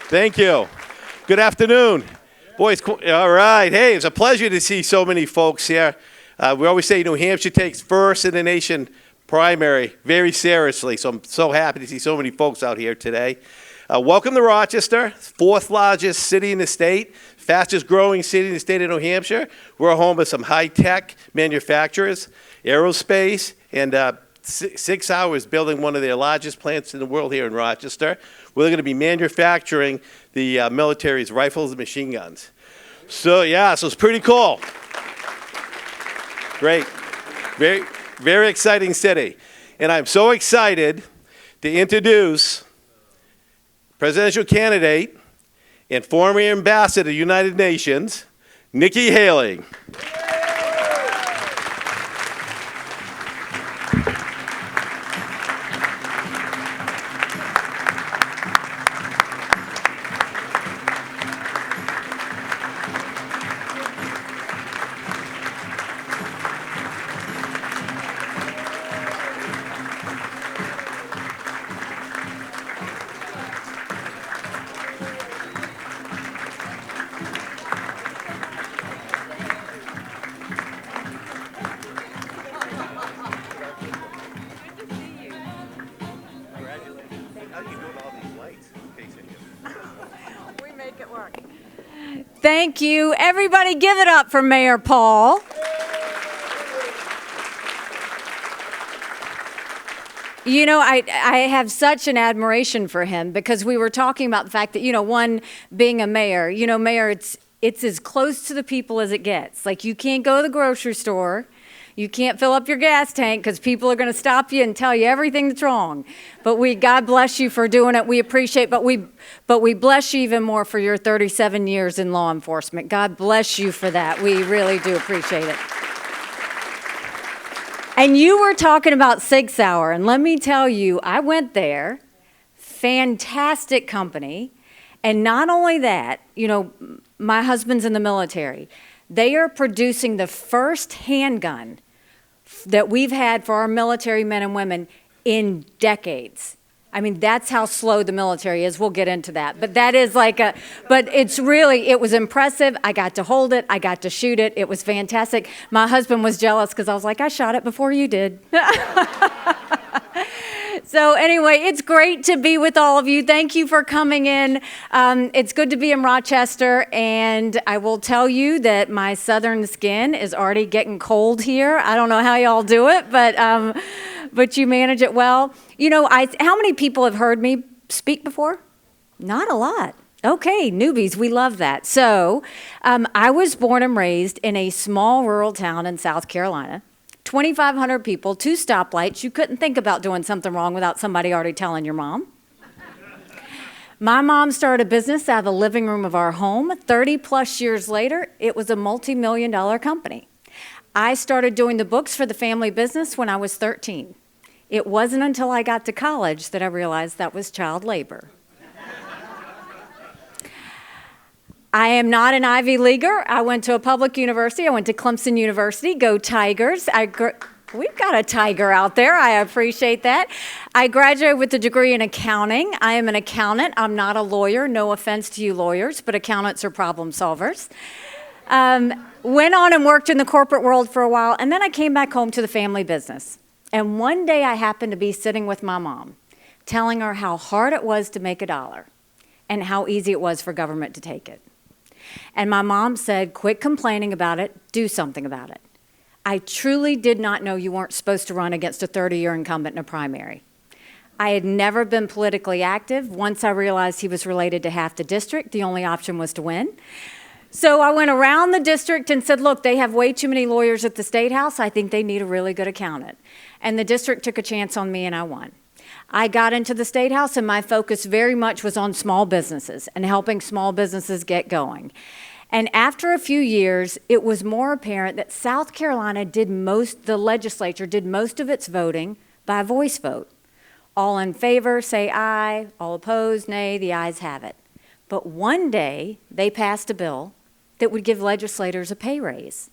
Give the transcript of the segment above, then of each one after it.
Thank you. Good afternoon. Boys, all right. Hey, it's a pleasure to see so many folks here. We always say New Hampshire takes first in the nation primary very seriously, so I'm so happy to see so many folks out here today. Welcome to Rochester, fourth largest city in the state, fastest growing city in the state of New Hampshire. We're home of some high-tech manufacturers, aerospace, and 6 Hours building one of their largest plants in the world here in Rochester. We're going to be manufacturing the military's rifles and machine guns. So it's pretty cool. Great. Very, very exciting city. And I'm so excited to introduce presidential candidate and former ambassador to the United Nations, Nikki Haley. Thank you. Everybody give it up for Mayor Paul. You know, I have such an admiration for him because we were talking about the fact that, one, being a mayor, mayor, it's as close to the people as it gets. Like, you can't go to the grocery store. You can't fill up your gas tank because people are going to stop you and tell you everything that's wrong. But God bless you for doing it. We appreciate, but we bless you even more for your 37 years in law enforcement. God bless you for that. We really do appreciate it. And you were talking about 6 Hour, and let me tell you, I went there, fantastic company, and not only that, my husband's in the military. They are producing the first handgun that we've had for our military men and women in decades. I mean, that's how slow the military is. We'll get into that. But that is but it was impressive. I got to hold it. I got to shoot it. It was fantastic. My husband was jealous because I was like, I shot it before you did. So anyway, it's great to be with all of you. Thank you for coming in. It's good to be in Rochester, and I will tell you that my southern skin is already getting cold here. I don't know how y'all do it, but you manage it well. How many people have heard me speak before? Not a lot. Okay, newbies, we love that. So I was born and raised in a small rural town in South Carolina. 2,500 people, 2 stoplights. You couldn't think about doing something wrong without somebody already telling your mom. My mom started a business out of the living room of our home. 30 plus years later, it was a multi-million-dollar company. I started doing the books for the family business when I was 13. It wasn't until I got to college that I realized that was child labor. I am not an Ivy Leaguer. I went to a public university. I went to Clemson University. Go Tigers. We've got a tiger out there. I appreciate that. I graduated with a degree in accounting. I am an accountant. I'm not a lawyer. No offense to you lawyers, but accountants are problem solvers. Went on and worked in the corporate world for a while, and then I came back home to the family business. And one day I happened to be sitting with my mom, telling her how hard it was to make $1 and how easy it was for government to take it. And my mom said, quit complaining about it, do something about it. I truly did not know you weren't supposed to run against a 30-year incumbent in a primary. I had never been politically active. Once I realized he was related to half the district, the only option was to win. So I went around the district and said, look, they have way too many lawyers at the State House. I think they need a really good accountant. And the district took a chance on me and I won. I got into the State House and my focus very much was on small businesses and helping small businesses get going. And after a few years, it was more apparent that South Carolina the legislature did most of its voting by voice vote. All in favor, say aye. All opposed, nay. The ayes have it. But one day, they passed a bill that would give legislators a pay raise.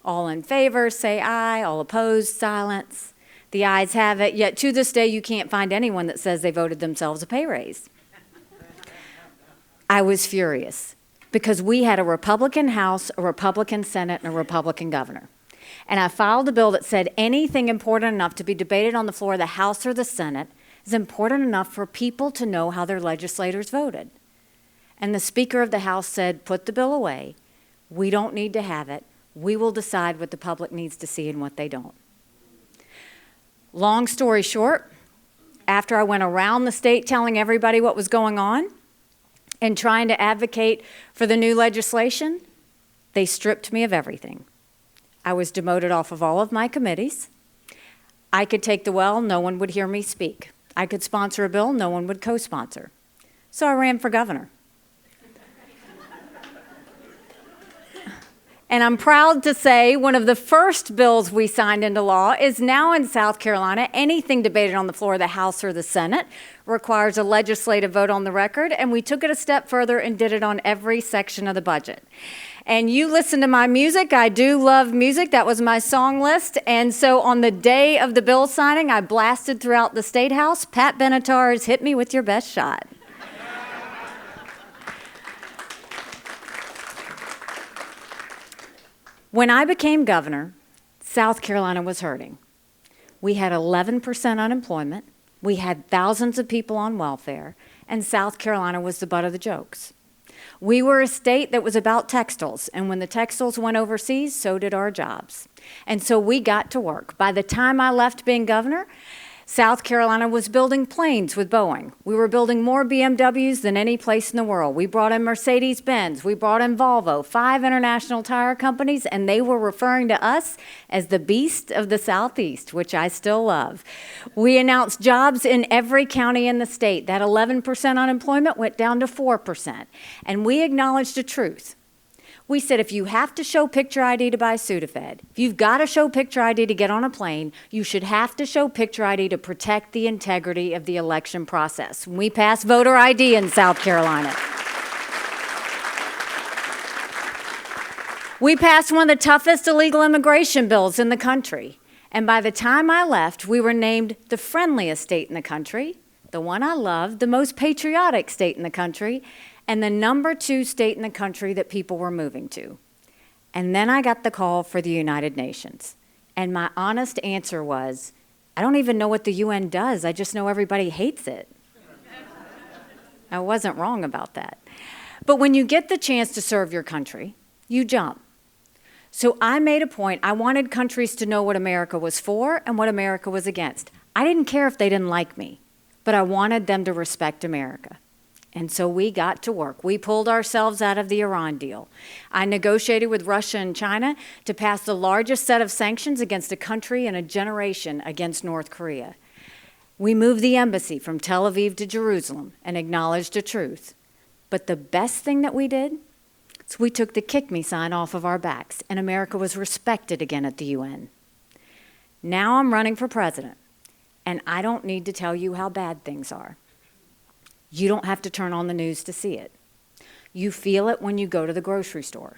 All in favor, say aye. All opposed, silence. The ayes have it, yet to this day you can't find anyone that says they voted themselves a pay raise. I was furious because we had a Republican House, a Republican Senate, and a Republican governor. And I filed a bill that said anything important enough to be debated on the floor of the House or the Senate is important enough for people to know how their legislators voted. And the Speaker of the House said, put the bill away. We don't need to have it. We will decide what the public needs to see and what they don't. Long story short, after I went around the state telling everybody what was going on and trying to advocate for the new legislation, they stripped me of everything. I was demoted off of all of my committees. I could take the well, no one would hear me speak. I could sponsor a bill, no one would co-sponsor. So I ran for governor. And I'm proud to say one of the first bills we signed into law is now in South Carolina. Anything debated on the floor of the House or the Senate requires a legislative vote on the record, and we took it a step further and did it on every section of the budget. And you listen to my music. I do love music. That was my song list. And so on the day of the bill signing, I blasted throughout the State House, Pat Benatar's Hit Me With Your Best Shot. When I became governor, South Carolina was hurting. We had 11% unemployment, we had thousands of people on welfare, and South Carolina was the butt of the jokes. We were a state that was about textiles, and when the textiles went overseas, so did our jobs. And so we got to work. By the time I left being governor, South Carolina was building planes with Boeing. We were building more BMWs than any place in the world. We brought in Mercedes-Benz. We brought in Volvo, 5 international tire companies, and they were referring to us as the beast of the Southeast, which I still love. We announced jobs in every county in the state. That 11% unemployment went down to 4%. And we acknowledged a truth. We said if you have to show picture ID to buy Sudafed, if you've got to show picture ID to get on a plane, you should have to show picture ID to protect the integrity of the election process. We passed voter ID in South Carolina. We passed one of the toughest illegal immigration bills in the country. And by the time I left, we were named the friendliest state in the country, the one I loved, the most patriotic state in the country, and the #2 state in the country that people were moving to. And then I got the call for the United Nations. And my honest answer was, I don't even know what the UN does. I just know everybody hates it. I wasn't wrong about that. But when you get the chance to serve your country, you jump. So I made a point. I wanted countries to know what America was for and what America was against. I didn't care if they didn't like me, but I wanted them to respect America. And so we got to work. We pulled ourselves out of the Iran deal. I negotiated with Russia and China to pass the largest set of sanctions against a country in a generation against North Korea. We moved the embassy from Tel Aviv to Jerusalem and acknowledged a truth. But the best thing that we did is we took the kick me sign off of our backs, and America was respected again at the UN. Now I'm running for president, and I don't need to tell you how bad things are. You don't have to turn on the news to see it. You feel it when you go to the grocery store.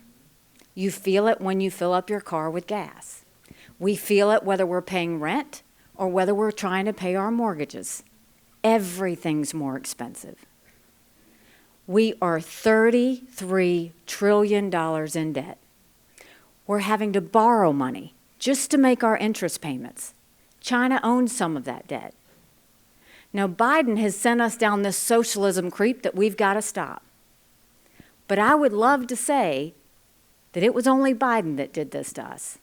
You feel it when you fill up your car with gas. We feel it whether we're paying rent or whether we're trying to pay our mortgages. Everything's more expensive. We are $33 trillion in debt. We're having to borrow money just to make our interest payments. China owns some of that debt. Now, Biden has sent us down this socialism creep that we've got to stop. But I would love to say that it was only Biden that did this to us.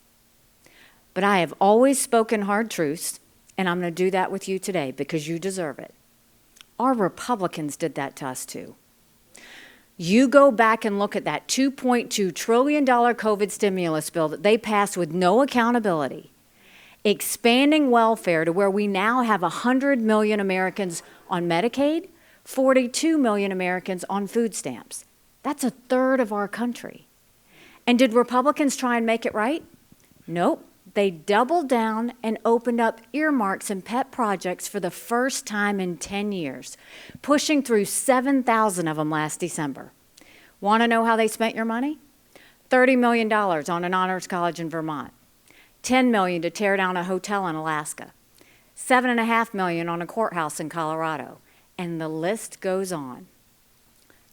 But I have always spoken hard truths, and I'm going to do that with you today because you deserve it. Our Republicans did that to us too. You go back and look at that $2.2 trillion COVID stimulus bill that they passed with no accountability, expanding welfare to where we now have 100 million Americans on Medicaid, 42 million Americans on food stamps. That's a third of our country. And did Republicans try and make it right? Nope. They doubled down and opened up earmarks and pet projects for the first time in 10 years, pushing through 7,000 of them last December. Want to know how they spent your money? $30 million on an honors college in Vermont. $10 million to tear down a hotel in Alaska, $7.5 million on a courthouse in Colorado, and the list goes on.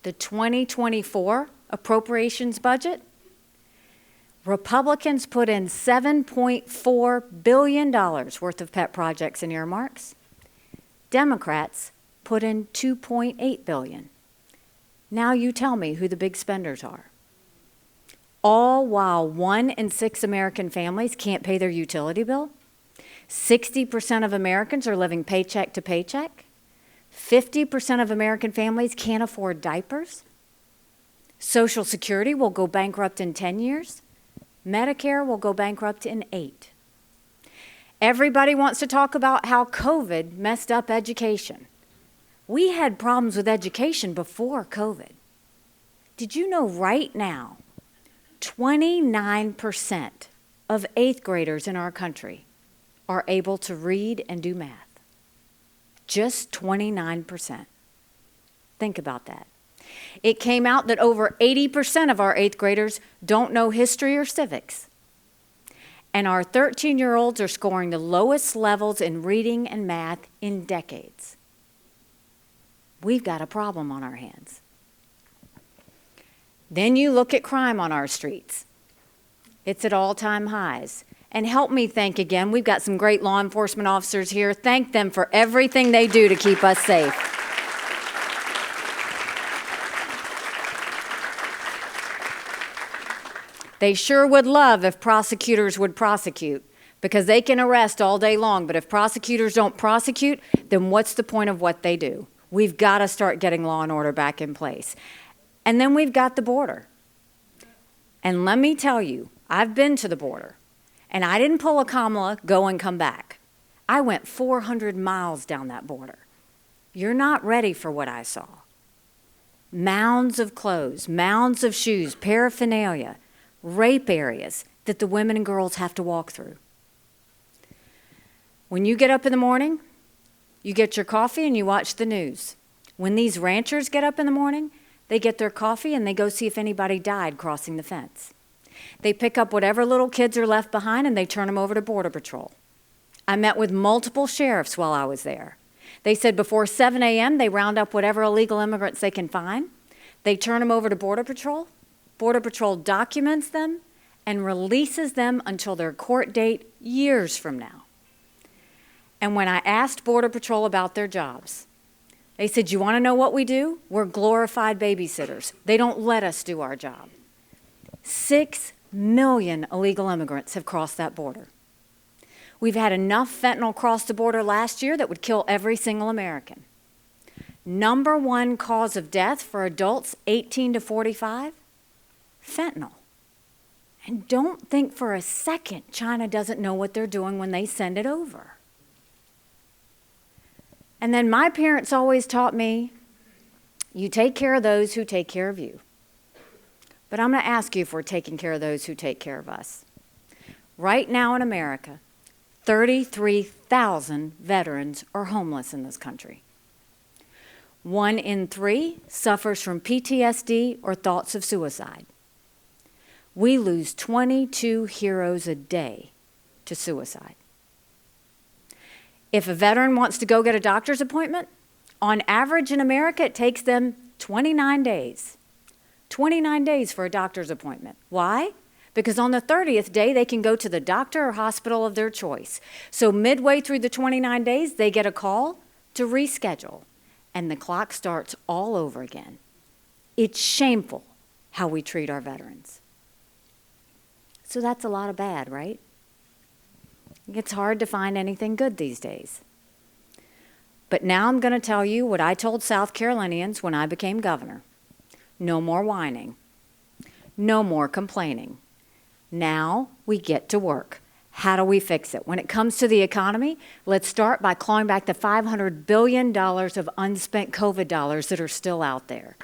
the 2024 appropriations budget, Republicans put in $7.4 billion worth of pet projects and earmarks. Democrats put in $2.8 billion. Now you tell me who the big spenders are. All while 1 in 6 American families can't pay their utility bill. 60% of Americans are living paycheck to paycheck. 50% of American families can't afford diapers. Social Security will go bankrupt in 10 years. Medicare will go bankrupt in 8. Everybody wants to talk about how COVID messed up education. We had problems with education before COVID. Did you know right now, 29% of 8th graders in our country are able to read and do math? Just 29%. Think about that. It came out that over 80% of our 8th graders don't know history or civics. And our 13-year-olds are scoring the lowest levels in reading and math in decades. We've got a problem on our hands. Then you look at crime on our streets. It's at all-time highs. And help me thank again, we've got some great law enforcement officers here. Thank them for everything they do to keep us safe. They sure would love if prosecutors would prosecute, because they can arrest all day long, but if prosecutors don't prosecute, then what's the point of what they do? We've got to start getting law and order back in place. And then we've got the border. And let me tell you, I've been to the border, and I didn't pull a Kamala, go and come back. I went 400 miles down that border. You're not ready for what I saw. Mounds of clothes, mounds of shoes, paraphernalia, rape areas that the women and girls have to walk through. When you get up in the morning, you get your coffee and you watch the news. When these ranchers get up in the morning, they get their coffee and they go see if anybody died crossing the fence. They pick up whatever little kids are left behind and they turn them over to Border Patrol. I met with multiple sheriffs while I was there. They said before 7 a.m. they round up whatever illegal immigrants they can find. They turn them over to Border Patrol. Border Patrol documents them and releases them until their court date years from now. And when I asked Border Patrol about their jobs, they said, you want to know what we do? We're glorified babysitters. They don't let us do our job. 6 million illegal immigrants have crossed that border. We've had enough fentanyl cross the border last year that would kill every single American. Number 1 cause of death for adults 18 to 45, fentanyl. And don't think for a second China doesn't know what they're doing when they send it over. And then my parents always taught me, you take care of those who take care of you. But I'm going to ask you if we're taking care of those who take care of us. Right now in America, 33,000 veterans are homeless in this country. 1 in 3 suffers from PTSD or thoughts of suicide. We lose 22 heroes a day to suicide. If a veteran wants to go get a doctor's appointment, on average in America, it takes them 29 days. 29 days for a doctor's appointment. Why? Because on the 30th day, they can go to the doctor or hospital of their choice. So midway through the 29 days, they get a call to reschedule, and the clock starts all over again. It's shameful how we treat our veterans. So that's a lot of bad, right? It's hard to find anything good these days. But now I'm going to tell you what I told South Carolinians when I became governor. No more whining. No more complaining. Now we get to work. How do we fix it? When it comes to the economy, let's start by clawing back the $500 billion of unspent COVID dollars that are still out there.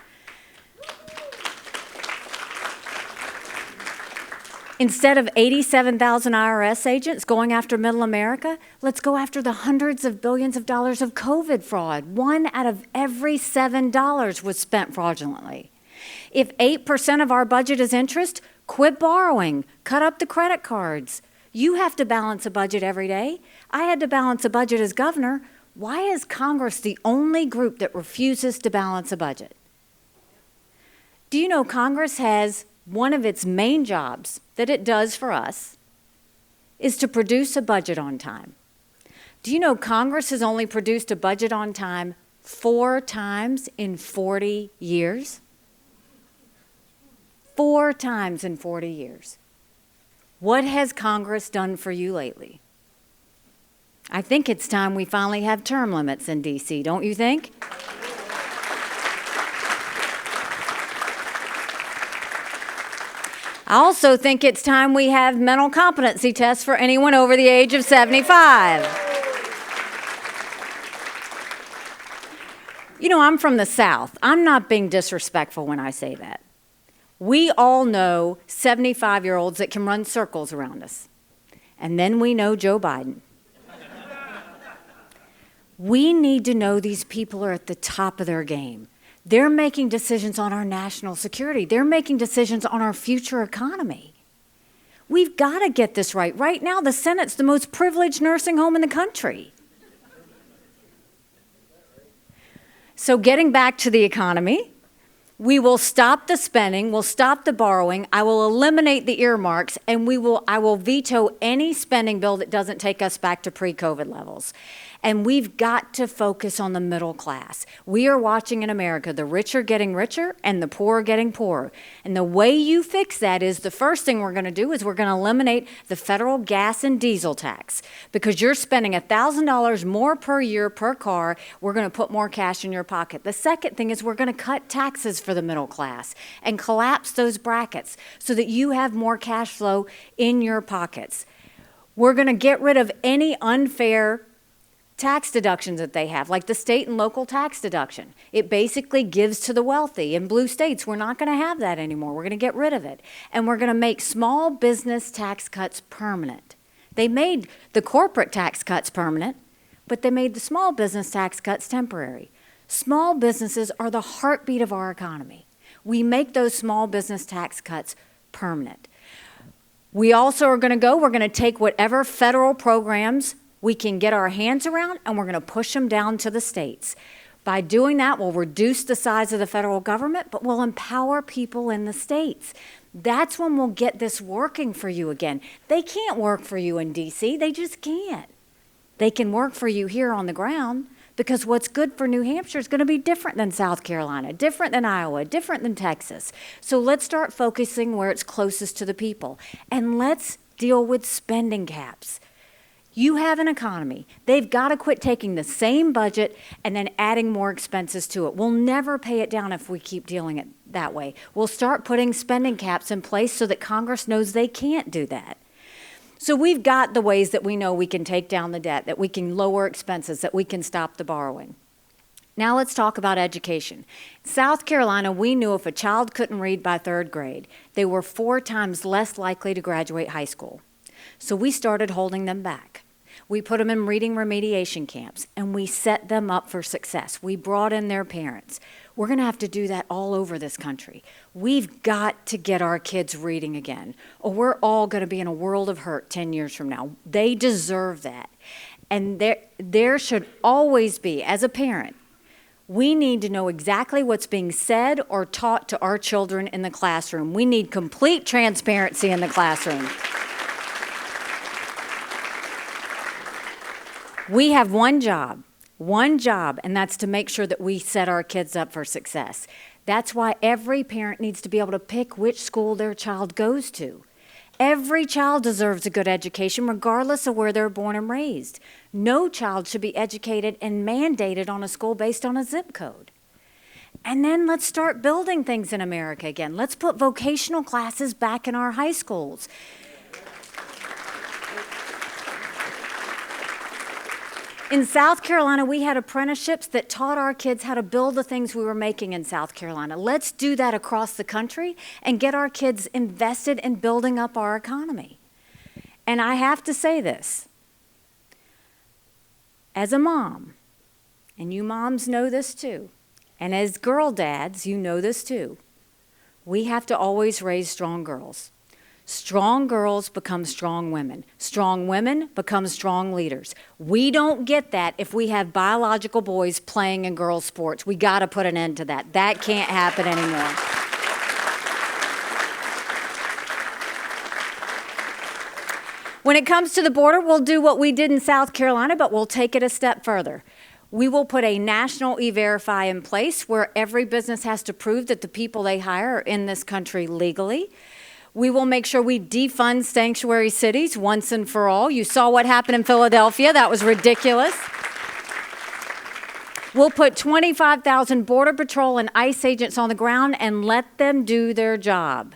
Instead of 87,000 IRS agents going after middle America, let's go after the hundreds of billions of dollars of COVID fraud. 1 out of every $7 was spent fraudulently. If 8% of our budget is interest, quit borrowing, cut up the credit cards. You have to balance a budget every day. I had to balance a budget as governor. Why is Congress the only group that refuses to balance a budget? Do you know Congress has one of its main jobs that it does for us is to produce a budget on time? Do you know Congress has only produced a budget on time 4 times in 40 years? 4 times in 40 years. What has Congress done for you lately? I think it's time we finally have term limits in D.C., don't you think? I also think it's time we have mental competency tests for anyone over the age of 75. You know, I'm from the South. I'm not being disrespectful when I say that. We all know 75-year-olds that can run circles around us. And then we know Joe Biden. We need to know these people are at the top of their game. They're making decisions on our national security. They're making decisions on our future economy. We've got to get this right. Right now, the Senate's the most privileged nursing home in the country. So getting back to the economy, we will stop the spending, we'll stop the borrowing, I will eliminate the earmarks, and I will veto any spending bill that doesn't take us back to pre-COVID levels. And we've got to focus on the middle class. We are watching in America the rich are getting richer and the poor are getting poorer. And the way you fix that is the first thing we're going to do is we're going to eliminate the federal gas and diesel tax. Because you're spending $1,000 more per year per car, we're going to put more cash in your pocket. The second thing is we're going to cut taxes for the middle class and collapse those brackets so that you have more cash flow in your pockets. We're going to get rid of any unfair tax deductions that they have, like the state and local tax deduction. It basically gives to the wealthy. In blue states, we're not going to have that anymore. We're going to get rid of it. And we're going to make small business tax cuts permanent. They made the corporate tax cuts permanent, but they made the small business tax cuts temporary. Small businesses are the heartbeat of our economy. We make those small business tax cuts permanent. We also are going to take whatever federal programs we can get our hands around, and we're going to push them down to the states. By doing that, we'll reduce the size of the federal government, but we'll empower people in the states. That's when we'll get this working for you again. They can't work for you in D.C. They just can't. They can work for you here on the ground because what's good for New Hampshire is going to be different than South Carolina, different than Iowa, different than Texas. So let's start focusing where it's closest to the people. And let's deal with spending caps. You have an economy. They've got to quit taking the same budget and then adding more expenses to it. We'll never pay it down if we keep dealing it that way. We'll start putting spending caps in place so that Congress knows they can't do that. So we've got the ways that we know we can take down the debt, that we can lower expenses, that we can stop the borrowing. Now let's talk about education. In South Carolina, we knew if a child couldn't read by 3rd grade, they were 4 times less likely to graduate high school. So we started holding them back. We put them in reading remediation camps, and we set them up for success. We brought in their parents. We're going to have to do that all over this country. We've got to get our kids reading again, or we're all going to be in a world of hurt 10 years from now. They deserve that. And there should always be, as a parent, we need to know exactly what's being said or taught to our children in the classroom. We need complete transparency in the classroom. We have one job, and that's to make sure that we set our kids up for success. That's why every parent needs to be able to pick which school their child goes to. Every child deserves a good education, regardless of where they're born and raised. No child should be educated and mandated on a school based on a zip code. And then let's start building things in America again. Let's put vocational classes back in our high schools. In South Carolina, we had apprenticeships that taught our kids how to build the things we were making in South Carolina. Let's do that across the country and get our kids invested in building up our economy. And I have to say this. As a mom, and you moms know this too, and as girl dads, you know this too, we have to always raise strong girls. Strong girls become strong women. Strong women become strong leaders. We don't get that if we have biological boys playing in girls' sports. We got to put an end to that. That can't happen anymore. When it comes to the border, we'll do what we did in South Carolina, but we'll take it a step further. We will put a national E-Verify in place where every business has to prove that the people they hire are in this country legally. We will make sure we defund sanctuary cities once and for all. You saw what happened in Philadelphia. That was ridiculous. We'll put 25,000 Border Patrol and ICE agents on the ground and let them do their job.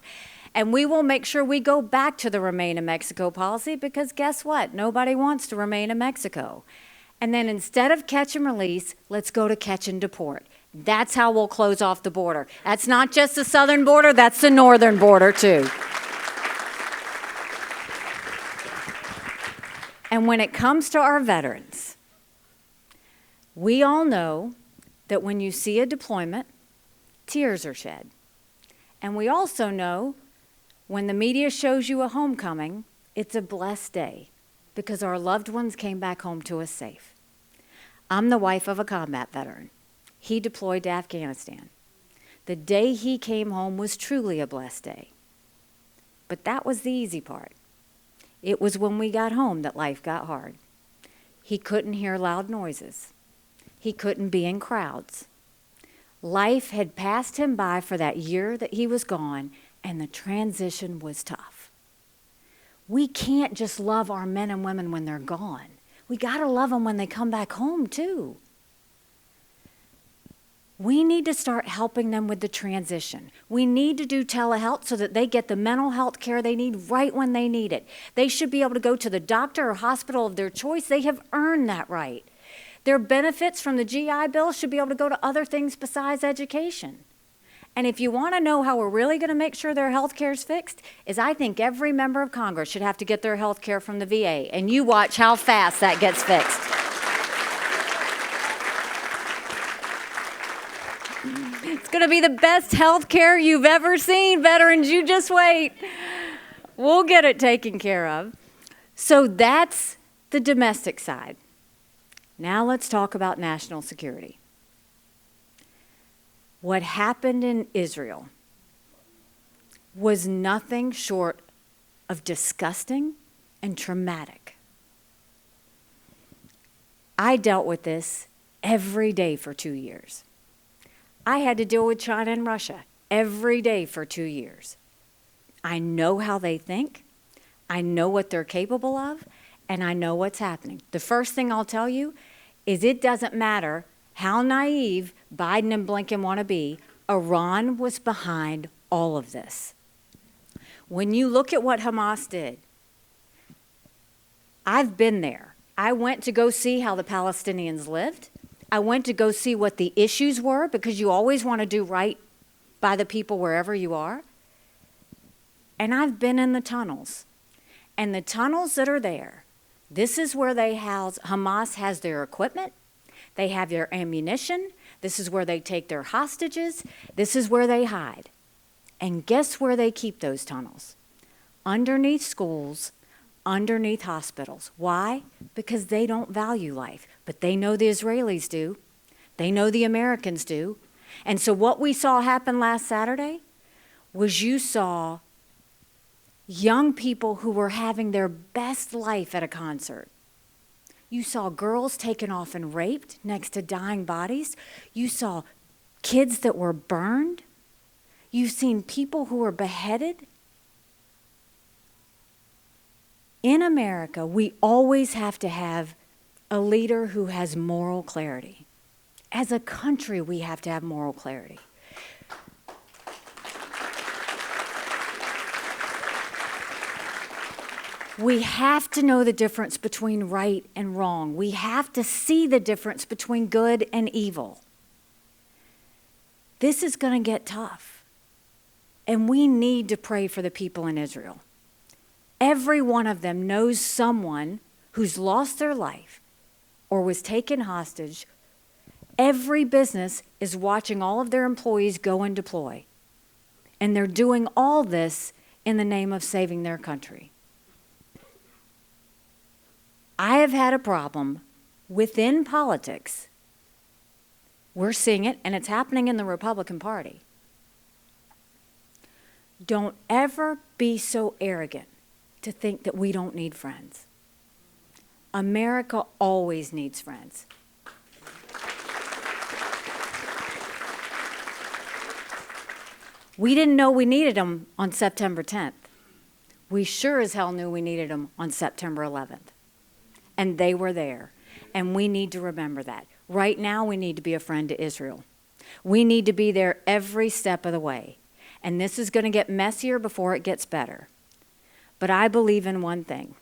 And we will make sure we go back to the Remain in Mexico policy, because guess what? Nobody wants to remain in Mexico. And then instead of catch and release, let's go to catch and deport. That's how we'll close off the border. That's not just the southern border, that's the northern border too. And when it comes to our veterans, we all know that when you see a deployment, tears are shed. And we also know when the media shows you a homecoming, it's a blessed day because our loved ones came back home to us safe. I'm the wife of a combat veteran. He deployed to Afghanistan. The day he came home was truly a blessed day. But that was the easy part. It was when we got home that life got hard. He couldn't hear loud noises. He couldn't be in crowds. Life had passed him by for that year that he was gone, and the transition was tough. We can't just love our men and women when they're gone. We got to love them when they come back home, too. We need to start helping them with the transition. We need to do telehealth so that they get the mental health care they need right when they need it. They should be able to go to the doctor or hospital of their choice. They have earned that right. Their benefits from the GI Bill should be able to go to other things besides education. And if you want to know how we're really going to make sure their health care is fixed, is I think every member of Congress should have to get their health care from the VA. And you watch how fast that gets fixed. It's going to be the best health care you've ever seen, veterans. You just wait. We'll get it taken care of. So that's the domestic side. Now let's talk about national security. What happened in Israel was nothing short of disgusting and traumatic. I dealt with this every day for 2 years. I had to deal with China and Russia every day for 2 years. I know how they think, I know what they're capable of, and I know what's happening. The first thing I'll tell you is it doesn't matter how naive Biden and Blinken want to be, Iran was behind all of this. When you look at what Hamas did, I've been there. I went to go see how the Palestinians lived. I went to go see what the issues were, because you always want to do right by the people wherever you are. And I've been in the tunnels. And the tunnels that are there, this is where they house, Hamas has their equipment. They have their ammunition. This is where they take their hostages. This is where they hide. And guess where they keep those tunnels? Underneath schools, underneath hospitals. Why? Because they don't value life. But they know the Israelis do. They know the Americans do. And so what we saw happen last Saturday was you saw young people who were having their best life at a concert. You saw girls taken off and raped next to dying bodies. You saw kids that were burned. You've seen people who were beheaded. In America, we always have to have a leader who has moral clarity. As a country, we have to have moral clarity. We have to know the difference between right and wrong. We have to see the difference between good and evil. This is going to get tough. And we need to pray for the people in Israel. Every one of them knows someone who's lost their life or was taken hostage. Every business is watching all of their employees go and deploy. And they're doing all this in the name of saving their country. I have had a problem within politics. We're seeing it, and it's happening in the Republican Party. Don't ever be so arrogant to think that we don't need friends. America always needs friends. We didn't know we needed them on September 10th. We sure as hell knew we needed them on September 11th. And they were there. And we need to remember that. Right now, we need to be a friend to Israel. We need to be there every step of the way. And this is going to get messier before it gets better. But I believe in one thing.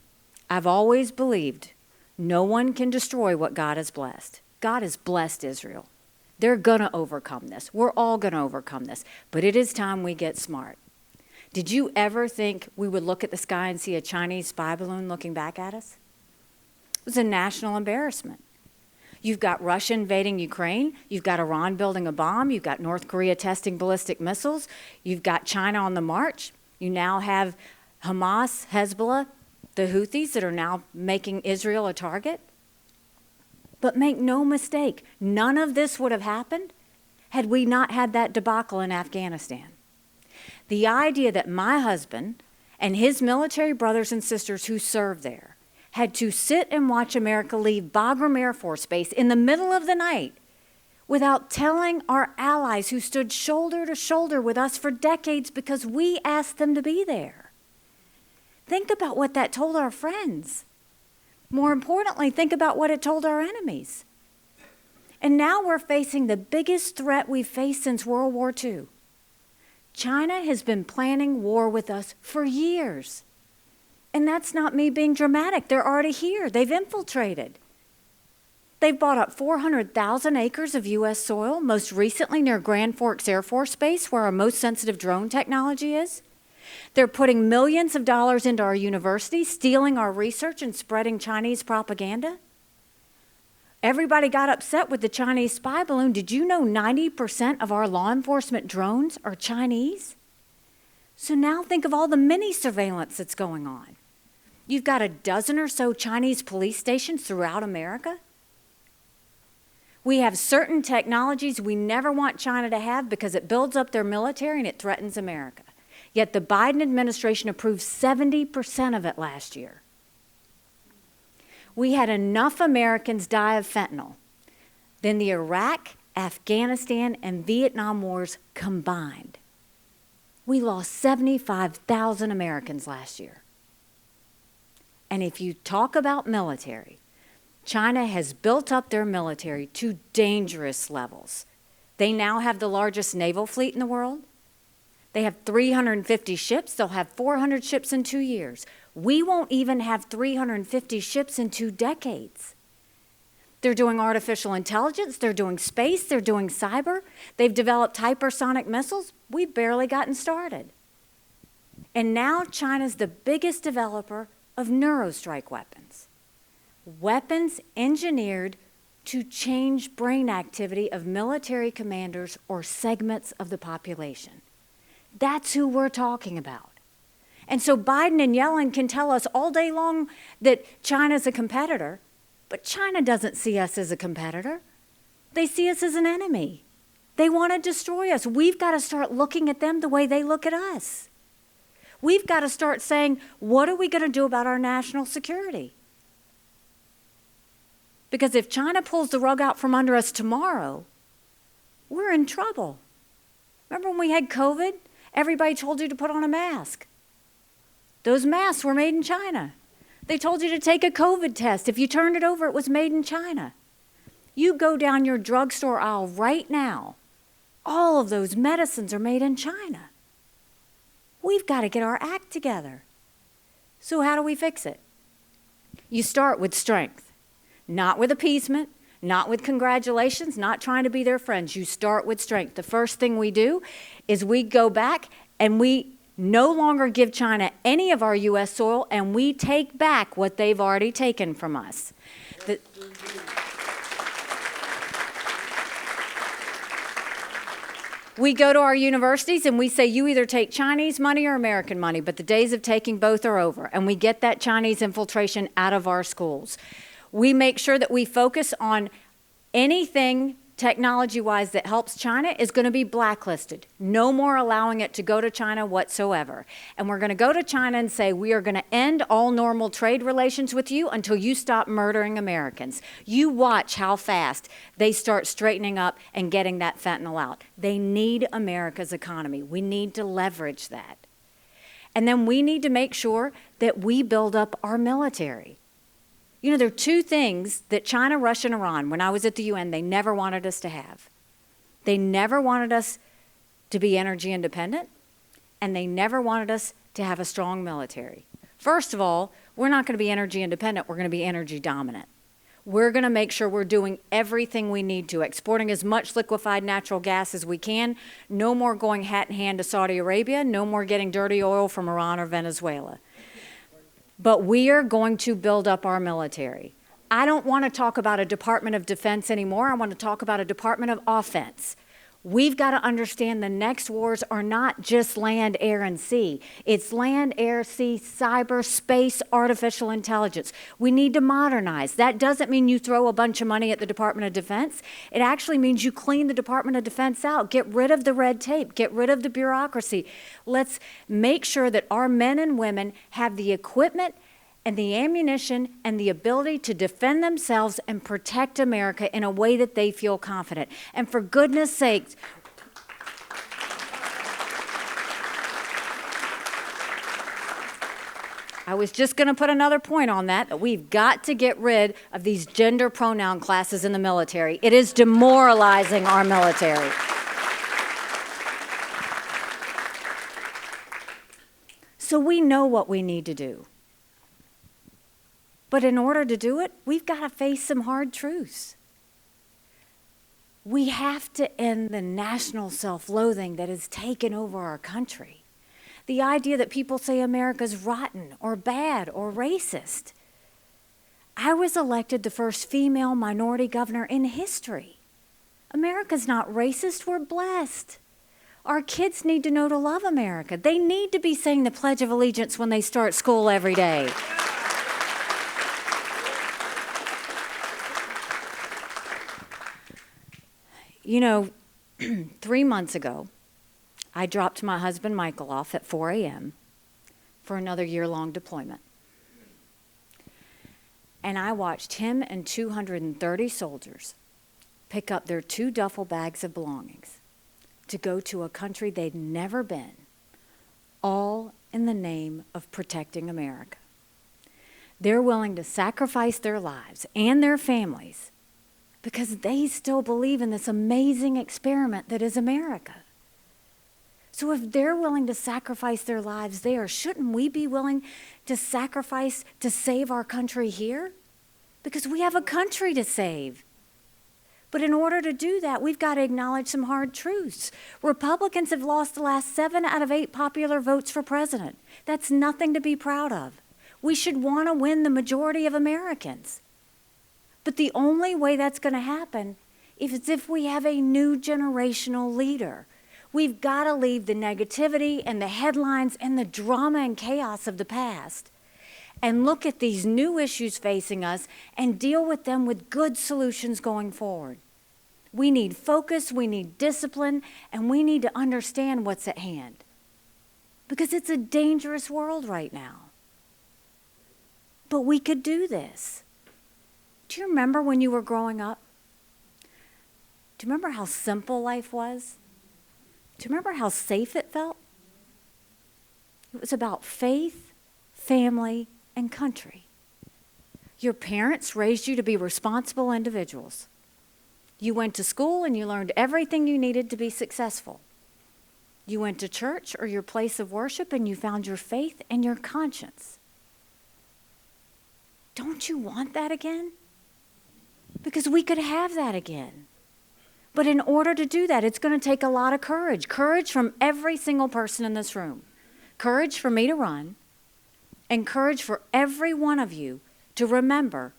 I've always believed no one can destroy what God has blessed. God has blessed Israel. They're going to overcome this. We're all going to overcome this. But it is time we get smart. Did you ever think we would look at the sky and see a Chinese spy balloon looking back at us? It was a national embarrassment. You've got Russia invading Ukraine. You've got Iran building a bomb. You've got North Korea testing ballistic missiles. You've got China on the march. You now have Hamas, Hezbollah, the Houthis that are now making Israel a target. But make no mistake, none of this would have happened had we not had that debacle in Afghanistan. The idea that my husband and his military brothers and sisters who served there had to sit and watch America leave Bagram Air Force Base in the middle of the night without telling our allies who stood shoulder to shoulder with us for decades because we asked them to be there. Think about what that told our friends. More importantly, think about what it told our enemies. And now we're facing the biggest threat we've faced since World War II. China has been planning war with us for years. And that's not me being dramatic. They're already here. They've infiltrated. They've bought up 400,000 acres of U.S. soil, most recently near Grand Forks Air Force Base, where our most sensitive drone technology is. They're putting millions of dollars into our universities, stealing our research and spreading Chinese propaganda. Everybody got upset with the Chinese spy balloon. Did you know 90% of our law enforcement drones are Chinese? So now think of all the mini surveillance that's going on. You've got a dozen or so Chinese police stations throughout America. We have certain technologies we never want China to have because it builds up their military and it threatens America. Yet the Biden administration approved 70% of it last year. We had enough Americans die of fentanyl than the Iraq, Afghanistan, and Vietnam wars combined. We lost 75,000 Americans last year. And if you talk about military, China has built up their military to dangerous levels. They now have the largest naval fleet in the world. They have 350 ships. They'll have 400 ships in 2 years. We won't even have 350 ships in 2 decades. They're doing artificial intelligence. They're doing space. They're doing cyber. They've developed hypersonic missiles. We've barely gotten started. And now China's the biggest developer of neurostrike weapons. Weapons engineered to change brain activity of military commanders or segments of the population. That's who we're talking about. And so Biden and Yellen can tell us all day long that China's a competitor, but China doesn't see us as a competitor. They see us as an enemy. They want to destroy us. We've got to start looking at them the way they look at us. We've got to start saying, what are we going to do about our national security? Because if China pulls the rug out from under us tomorrow, we're in trouble. Remember when we had COVID? Everybody told you to put on a mask. Those masks were made in China. They told you to take a COVID test. If you turned it over, it was made in China. You go down your drugstore aisle right now, all of those medicines are made in China. We've got to get our act together. So how do we fix it? You start with strength, not with appeasement, not with congratulations, not trying to be their friends. You start with strength. The first thing we do is we go back and we no longer give China any of our U.S. soil, and we take back what they've already taken from us. We go to our universities and we say, you either take Chinese money or American money, but the days of taking both are over, and we get that Chinese infiltration out of our schools. We make sure that we focus on anything technology-wise, that helps China is going to be blacklisted. No more allowing it to go to China whatsoever. And we're going to go to China and say, we are going to end all normal trade relations with you until you stop murdering Americans. You watch how fast they start straightening up and getting that fentanyl out. They need America's economy. We need to leverage that. And then we need to make sure that we build up our military. You know, there are two things that China, Russia, and Iran, when I was at the UN, they never wanted us to have. They never wanted us to be energy independent, and they never wanted us to have a strong military. First of all, we're not going to be energy independent, we're going to be energy dominant. We're going to make sure we're doing everything we need to, exporting as much liquefied natural gas as we can, no more going hat in hand to Saudi Arabia, no more getting dirty oil from Iran or Venezuela. But we are going to build up our military. I don't want to talk about a Department of Defense anymore. I want to talk about a Department of Offense. We've got to understand the next wars are not just land, air, and sea. It's land, air, sea, cyber, space, artificial intelligence. We need to modernize. That doesn't mean you throw a bunch of money at the Department of Defense. It actually means you clean the Department of Defense out. Get rid of the red tape. Get rid of the bureaucracy. Let's make sure that our men and women have the equipment and the ammunition and the ability to defend themselves and protect America in a way that they feel confident. And for goodness sakes, I was just going to put another point on that we've got to get rid of these gender pronoun classes in the military. It is demoralizing our military. So we know what we need to do. But in order to do it, we've got to face some hard truths. We have to end the national self-loathing that has taken over our country. The idea that people say America's rotten or bad or racist. I was elected the first female minority governor in history. America's not racist, we're blessed. Our kids need to know to love America. They need to be saying the Pledge of Allegiance when they start school every day. You know, 3 months ago, I dropped my husband Michael off at 4 a.m. for another year-long deployment. And I watched him and 230 soldiers pick up their 2 duffel bags of belongings to go to a country they'd never been, all in the name of protecting America. They're willing to sacrifice their lives and their families because they still believe in this amazing experiment that is America. So if they're willing to sacrifice their lives there, shouldn't we be willing to sacrifice to save our country here? Because we have a country to save. But in order to do that, we've got to acknowledge some hard truths. Republicans have lost the last 7 out of 8 popular votes for president. That's nothing to be proud of. We should want to win the majority of Americans. But the only way that's going to happen is if we have a new generational leader. We've got to leave the negativity and the headlines and the drama and chaos of the past and look at these new issues facing us and deal with them with good solutions going forward. We need focus, we need discipline, and we need to understand what's at hand. Because it's a dangerous world right now. But we could do this. Do you remember when you were growing up? Do you remember how simple life was? Do you remember how safe it felt? It was about faith, family, and country. Your parents raised you to be responsible individuals. You went to school and you learned everything you needed to be successful. You went to church or your place of worship and you found your faith and your conscience. Don't you want that again? Because we could have that again. But in order to do that, it's going to take a lot of courage. Courage from every single person in this room. Courage for me to run. And courage for every one of you to remember,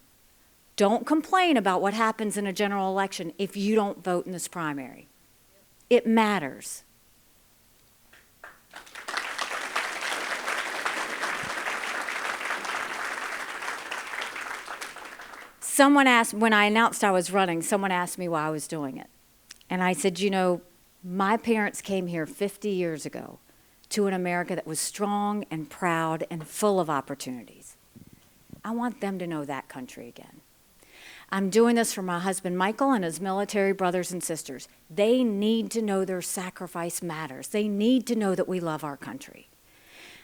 don't complain about what happens in a general election if you don't vote in this primary. It matters. Someone asked, when I announced I was running, someone asked me why I was doing it. And I said, my parents came here 50 years ago to an America that was strong and proud and full of opportunities. I want them to know that country again. I'm doing this for my husband, Michael, and his military brothers and sisters. They need to know their sacrifice matters. They need to know that we love our country.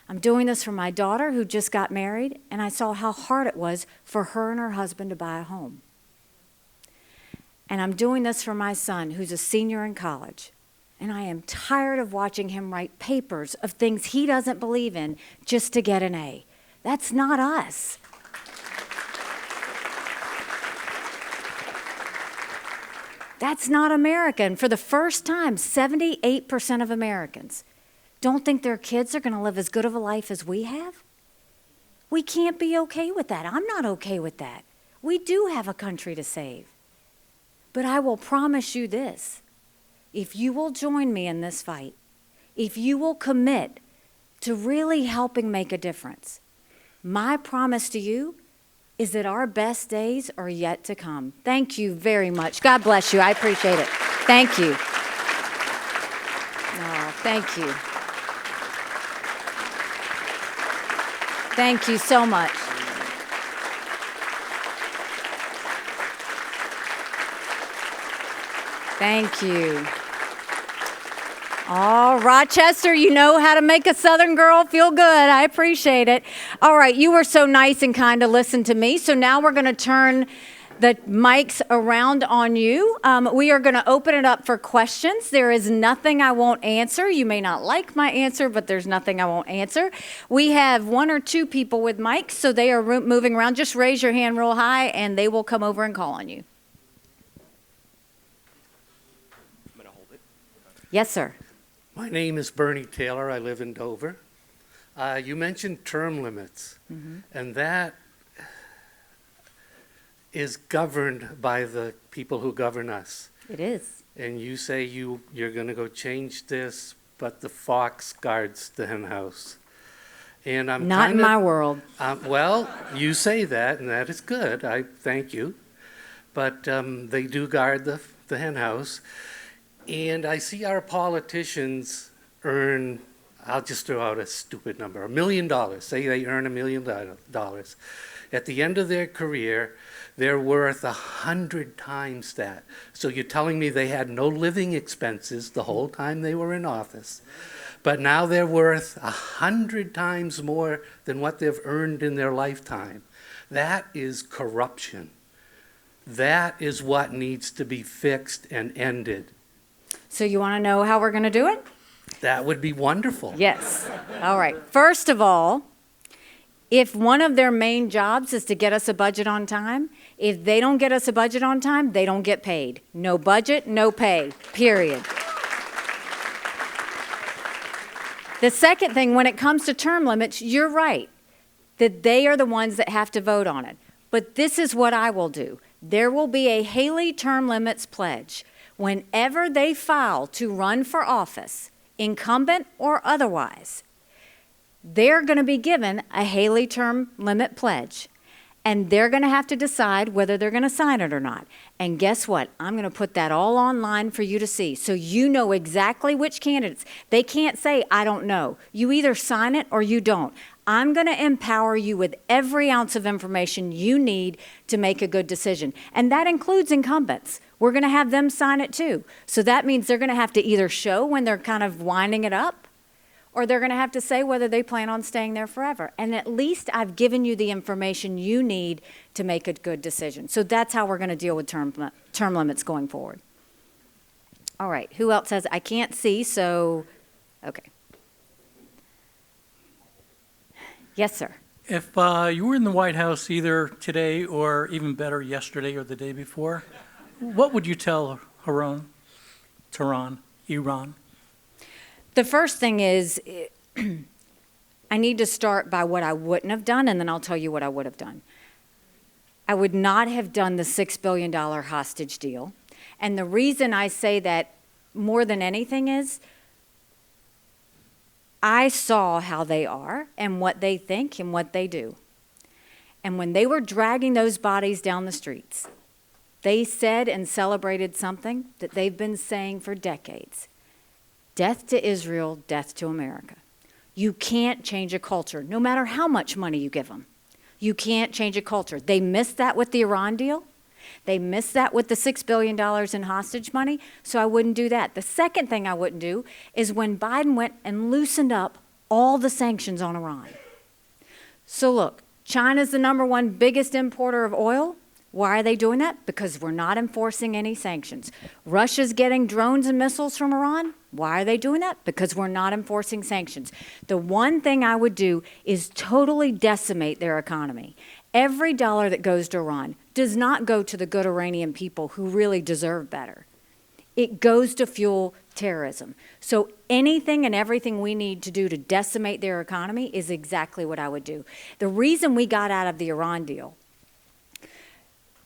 I'm doing this for my daughter who just got married, and I saw how hard it was for her and her husband to buy a home. And I'm doing this for my son who's a senior in college, and I am tired of watching him write papers of things he doesn't believe in just to get an A. That's not us. That's not America. And for the first time, 78% of Americans don't think their kids are going to live as good of a life as we have. We can't be okay with that. I'm not okay with that. We do have a country to save. But I will promise you this. If you will join me in this fight, if you will commit to really helping make a difference, my promise to you is that our best days are yet to come. Thank you very much. God bless you. I appreciate it. Thank you. Oh, thank you. Thank you so much. Thank you. Oh, Rochester, you know how to make a Southern girl feel good. I appreciate it. All right, you were so nice and kind to listen to me. So now we're going to turn the mics around on you. We are going to open it up for questions. There is nothing I won't answer. You may not like my answer, but there's nothing I won't answer. We have one or two people with mics, so they are moving around. Just raise your hand real high, and they will come over and call on you. I'm going to hold it. Yes, sir. My name is Bernie Taylor. I live in Dover. You mentioned term limits, and that is governed by the people who govern us. It is. And you say you're going to go change this, but the fox guards the hen house. And I'm Not in my world. Well, you say that, and that is good. I thank you. But they do guard the hen house. And I see our politicians earn, I'll just throw out a stupid number, $1 million. Say they earn $1 million. At the end of their career, they're worth 100 times that. So you're telling me they had no living expenses the whole time they were in office, but now they're worth 100 times more than what they've earned in their lifetime. That is corruption. That is what needs to be fixed and ended. So you want to know how we're going to do it? That would be wonderful. Yes. All right. First of all, if one of their main jobs is to get us a budget on time, if they don't get us a budget on time, they don't get paid. No budget, no pay, period. The second thing, when it comes to term limits, you're right, that they are the ones that have to vote on it. But this is what I will do. There will be a Haley term limits pledge. Whenever they file to run for office, incumbent or otherwise, they're going to be given a Haley term limit pledge, and they're going to have to decide whether they're going to sign it or not. And guess what? I'm going to put that all online for you to see, so you know exactly which candidates. They can't say, I don't know. You either sign it or you don't. I'm going to empower you with every ounce of information you need to make a good decision. And that includes incumbents. We're going to have them sign it too. So that means they're going to have to either show when they're kind of winding it up, or they're going to have to say whether they plan on staying there forever. And at least I've given you the information you need to make a good decision. So that's how we're going to deal with term limits going forward. All right, who else has, I can't see, so, okay. Yes, sir. If you were in the White House either today or even better, yesterday or the day before, what would you tell Iran? The first thing is, I need to start by what I wouldn't have done, and then I'll tell you what I would have done. I would not have done the $6 billion hostage deal. And the reason I say that more than anything is, I saw how they are and what they think and what they do. And when they were dragging those bodies down the streets, they said and celebrated something that they've been saying for decades. Death to Israel, death to America. You can't change a culture, no matter how much money you give them. You can't change a culture. They missed that with the Iran deal. They missed that with the $6 billion in hostage money, so I wouldn't do that. The second thing I wouldn't do is when Biden went and loosened up all the sanctions on Iran. So look, China's the #1 biggest importer of oil. Why are they doing that? Because we're not enforcing any sanctions. Russia's getting drones and missiles from Iran. Why are they doing that? Because we're not enforcing sanctions. The one thing I would do is totally decimate their economy. Every dollar that goes to Iran does not go to the good Iranian people who really deserve better. It goes to fuel terrorism. So anything and everything we need to do to decimate their economy is exactly what I would do. The reason we got out of the Iran deal,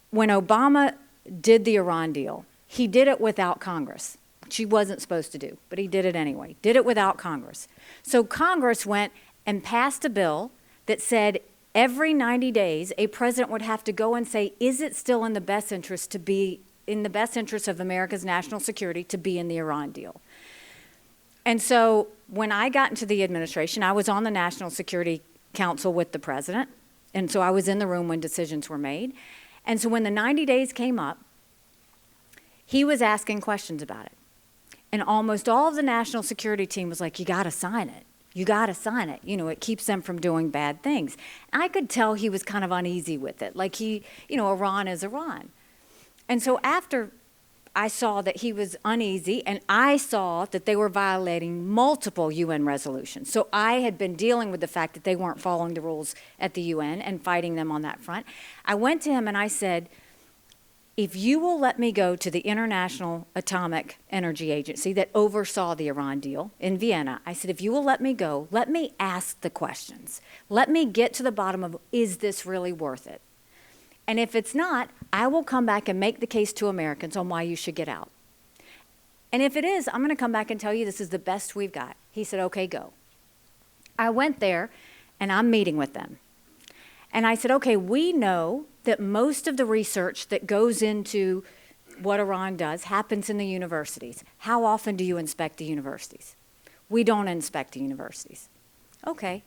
when Obama did the Iran deal, he did it without Congress, which he wasn't supposed to do, but he did it anyway. Did it without Congress. So Congress went and passed a bill that said every 90 days a president would have to go and say, is it still in the best interest to be in the best interest of America's national security to be in the Iran deal? And so when I got into the administration, I was on the National Security Council with the president, and so I was in the room when decisions were made. And so when the 90 days came up, he was asking questions about it. And almost all of the national security team was like, you got to sign it. You got to sign it. You know, it keeps them from doing bad things. And I could tell he was kind of uneasy with it. Like Iran is Iran. And so after I saw that he was uneasy and I saw that they were violating multiple UN resolutions. So I had been dealing with the fact that they weren't following the rules at the UN and fighting them on that front. I went to him and I said, if you will let me go to the International Atomic Energy Agency that oversaw the Iran deal in Vienna, I said, if you will let me go, let me ask the questions. Let me get to the bottom of, is this really worth it? And if it's not, I will come back and make the case to Americans on why you should get out. And if it is, I'm going to come back and tell you this is the best we've got. He said, okay, go. I went there and I'm meeting with them. And I said, okay, we know that most of the research that goes into what Iran does happens in the universities. How often do you inspect the universities? We don't inspect the universities. Okay.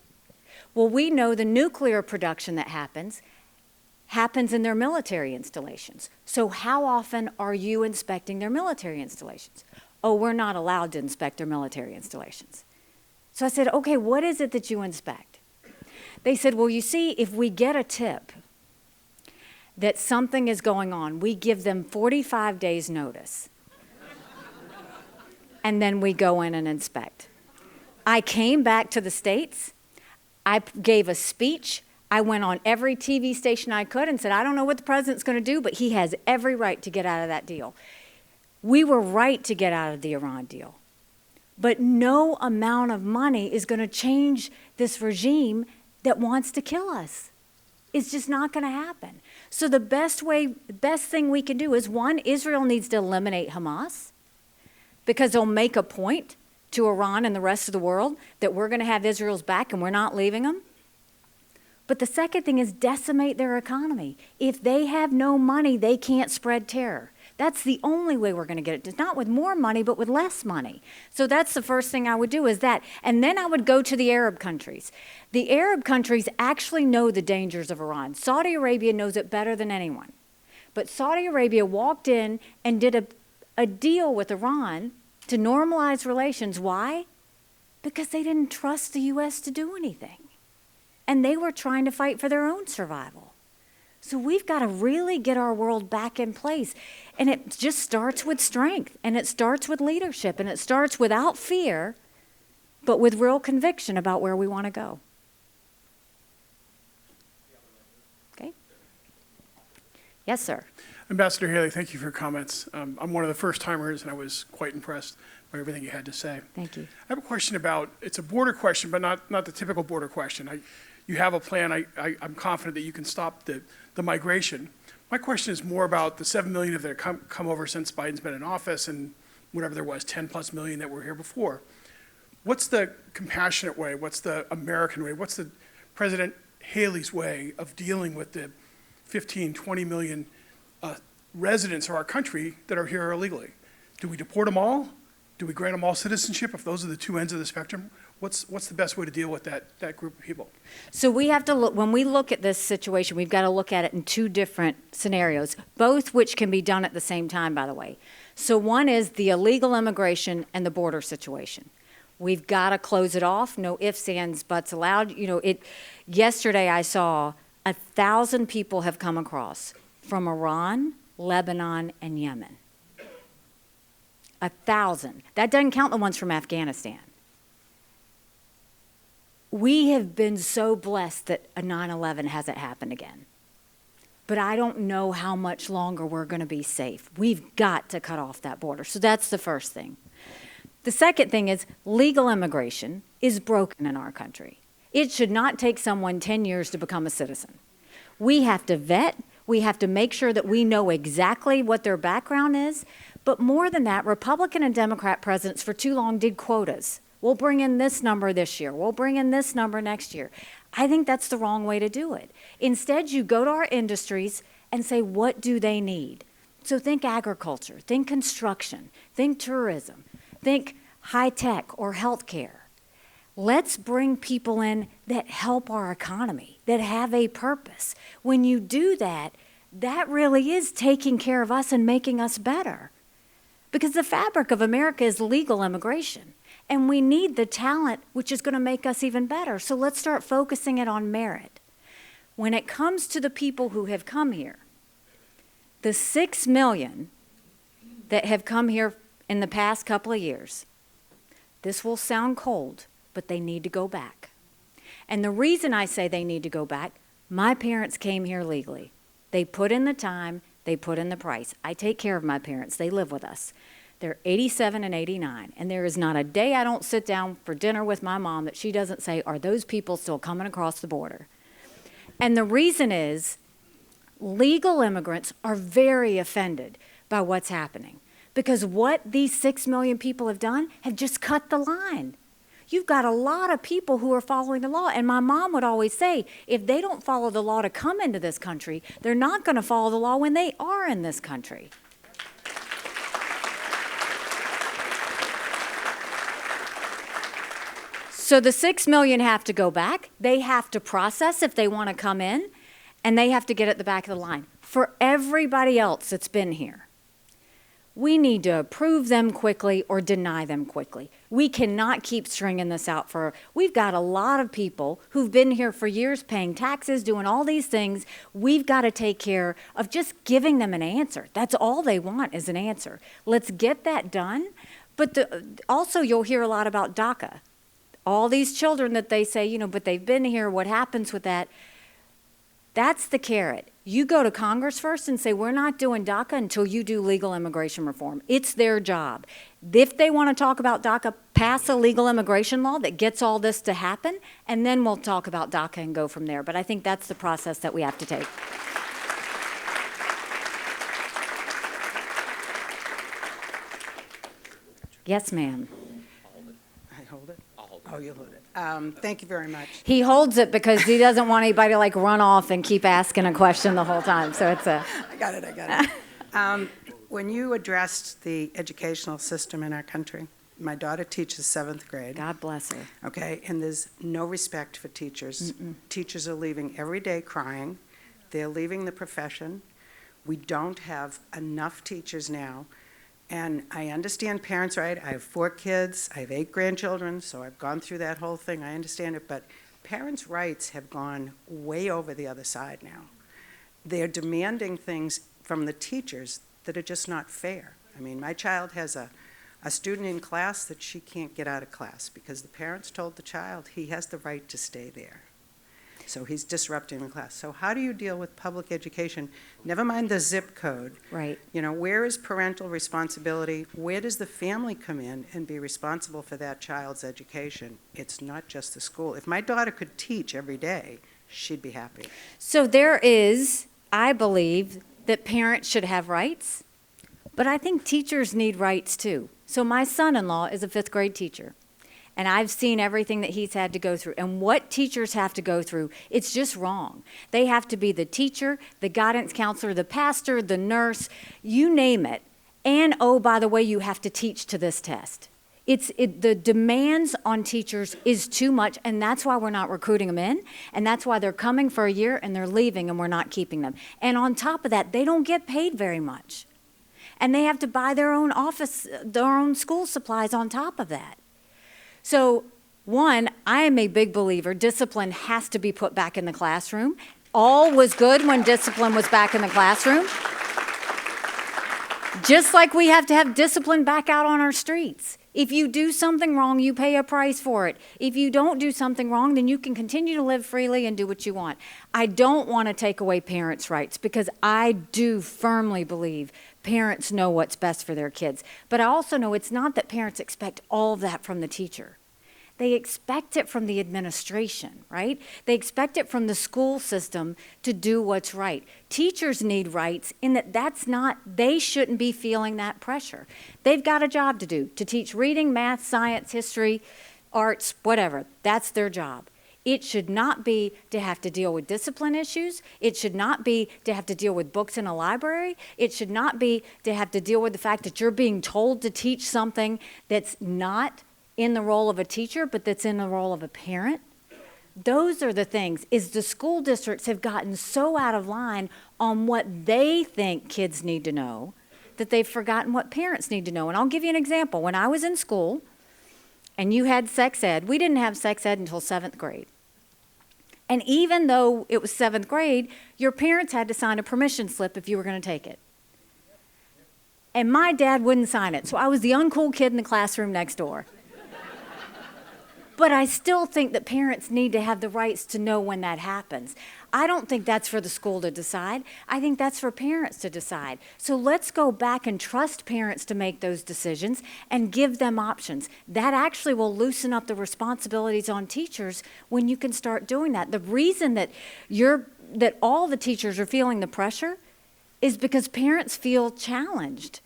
Well, we know the nuclear production that happens in their military installations. So how often are you inspecting their military installations? Oh, we're not allowed to inspect their military installations. So I said, okay, what is it that you inspect? They said, well, you see, if we get a tip that something is going on, we give them 45 days notice. And then we go in and inspect. I came back to the States. I gave a speech. I went on every TV station I could and said, I don't know what the president's going to do, but he has every right to get out of that deal. We were right to get out of the Iran deal. But no amount of money is going to change this regime that wants to kill us. It's just not going to happen. So the best thing we can do is, one, Israel needs to eliminate Hamas because they'll make a point to Iran and the rest of the world that we're going to have Israel's back and we're not leaving them. But the second thing is decimate their economy. If they have no money, they can't spread terror. That's the only way we're going to get it. It's not with more money, but with less money. So that's the first thing I would do is that. And then I would go to the Arab countries. The Arab countries actually know the dangers of Iran. Saudi Arabia knows it better than anyone. But Saudi Arabia walked in and did a deal with Iran to normalize relations. Why? Because they didn't trust the U.S. to do anything. And they were trying to fight for their own survival. So we've got to really get our world back in place. And it just starts with strength, and it starts with leadership, and it starts without fear, but with real conviction about where we want to go. Okay? Yes, sir. Ambassador Haley, thank you for your comments. I'm one of the first timers, and I was quite impressed by everything you had to say. Thank you. I have a question about, it's a border question, but not the typical border question. You have a plan. I'm confident that you can stop the migration. My question is more about the 7 million that have come over since Biden's been in office and whatever there was, 10 plus million that were here before. What's the compassionate way? What's the American way? What's the President Haley's way of dealing with the 15, 20 million residents of our country that are here illegally? Do we deport them all? Do we grant them all citizenship if those are the two ends of the spectrum? What's the best way to deal with that group of people? So we have to look, when we look at this situation, we've got to look at it in two different scenarios, both which can be done at the same time, by the way. So one is the illegal immigration and the border situation. We've got to close it off, no ifs, ands, buts allowed. Yesterday I saw 1,000 people have come across from Iran, Lebanon, and Yemen. 1,000. That doesn't count the ones from Afghanistan. We have been so blessed that a 9/11 hasn't happened again. But I don't know how much longer we're going to be safe. We've got to cut off that border. So that's the first thing. The second thing is legal immigration is broken in our country. It should not take someone 10 years to become a citizen. We have to vet. We have to make sure that we know exactly what their background is. But more than that, Republican and Democrat presidents for too long did quotas. We'll bring in this number this year. We'll bring in this number next year. I think that's the wrong way to do it. Instead, you go to our industries and say, what do they need? So think agriculture, think construction, think tourism, think high tech or healthcare. Let's bring people in that help our economy, that have a purpose. When you do that, that really is taking care of us and making us better. Because the fabric of America is legal immigration. And we need the talent, which is going to make us even better. So let's start focusing it on merit. When it comes to the people who have come here, the 6 million that have come here in the past couple of years, this will sound cold, but they need to go back. And the reason I say they need to go back, my parents came here legally. They put in the time, they put in the price. I take care of my parents. They live with us. They're 87 and 89, and there is not a day I don't sit down for dinner with my mom that she doesn't say, are those people still coming across the border? And the reason is legal immigrants are very offended by what's happening because what these 6 million people have done have just cut the line. You've got a lot of people who are following the law, and my mom would always say, if they don't follow the law to come into this country, they're not going to follow the law when they are in this country. So the 6 million have to go back. They have to process if they want to come in, and they have to get at the back of the line. For everybody else that's been here, we need to approve them quickly or deny them quickly. We cannot keep stringing this out for, we've got a lot of people who've been here for years paying taxes, doing all these things. We've got to take care of just giving them an answer. That's all they want is an answer. Let's get that done. But also you'll hear a lot about DACA. All these children that they say, but they've been here, what happens with that? That's the carrot. You go to Congress first and say, we're not doing DACA until you do legal immigration reform. It's their job. If they want to talk about DACA, pass a legal immigration law that gets all this to happen, and then we'll talk about DACA and go from there. But I think that's the process that we have to take. Yes, ma'am. I hold it? Oh, you hold it. Thank you very much. He holds it because he doesn't want anybody to run off and keep asking a question the whole time. So it's a. I got it. When you addressed the educational system in our country, my daughter teaches 7th grade. God bless her. Okay, and there's no respect for teachers. Mm-mm. Teachers are leaving every day crying. They're leaving the profession. We don't have enough teachers now. And I understand parents' right. I have 4 kids. I have 8 grandchildren, so I've gone through that whole thing. I understand it. But parents' rights have gone way over the other side now. They're demanding things from the teachers that are just not fair. I mean, my child has a student in class that she can't get out of class because the parents told the child he has the right to stay there. So he's disrupting the class. So how do you deal with public education? Never mind the zip code. Right. Where is parental responsibility? Where does the family come in and be responsible for that child's education? It's not just the school. If my daughter could teach every day, she'd be happy. So there is, I believe, that parents should have rights, but I think teachers need rights too. So my son-in-law is a 5th grade teacher, And I've seen everything that he's had to go through. And what teachers have to go through, it's just wrong. They have to be the teacher, the guidance counselor, the pastor, the nurse, you name it. And oh, by the way, you have to teach to this test. The demands on teachers is too much, and that's why we're not recruiting them in, and that's why they're coming for a year and they're leaving and we're not keeping them. And on top of that, they don't get paid very much. And they have to buy their own school supplies on top of that. So, one, I am a big believer, discipline has to be put back in the classroom. All was good when discipline was back in the classroom. Just like we have to have discipline back out on our streets. If you do something wrong, you pay a price for it. If you don't do something wrong, then you can continue to live freely and do what you want. I don't want to take away parents' rights because I do firmly believe parents know what's best for their kids. But I also know it's not that parents expect all of that from the teacher. They expect it from the administration, right? They expect it from the school system to do what's right. Teachers need rights in that they shouldn't be feeling that pressure. They've got a job to do, to teach reading, math, science, history, arts, whatever. That's their job. It should not be to have to deal with discipline issues. It should not be to have to deal with books in a library. It should not be to have to deal with the fact that you're being told to teach something that's not in the role of a teacher, but that's in the role of a parent. Those are the things, is the school districts have gotten so out of line on what they think kids need to know that they've forgotten what parents need to know. And I'll give you an example. When I was in school and you had sex ed, we didn't have sex ed until 7th grade. And even though it was 7th grade, your parents had to sign a permission slip if you were going to take it. And my dad wouldn't sign it, so I was the uncool kid in the classroom next door. But I still think that parents need to have the rights to know when that happens. I don't think that's for the school to decide. I think that's for parents to decide. So let's go back and trust parents to make those decisions and give them options. That actually will loosen up the responsibilities on teachers when you can start doing that. The reason that all the teachers are feeling the pressure is because parents feel challenged.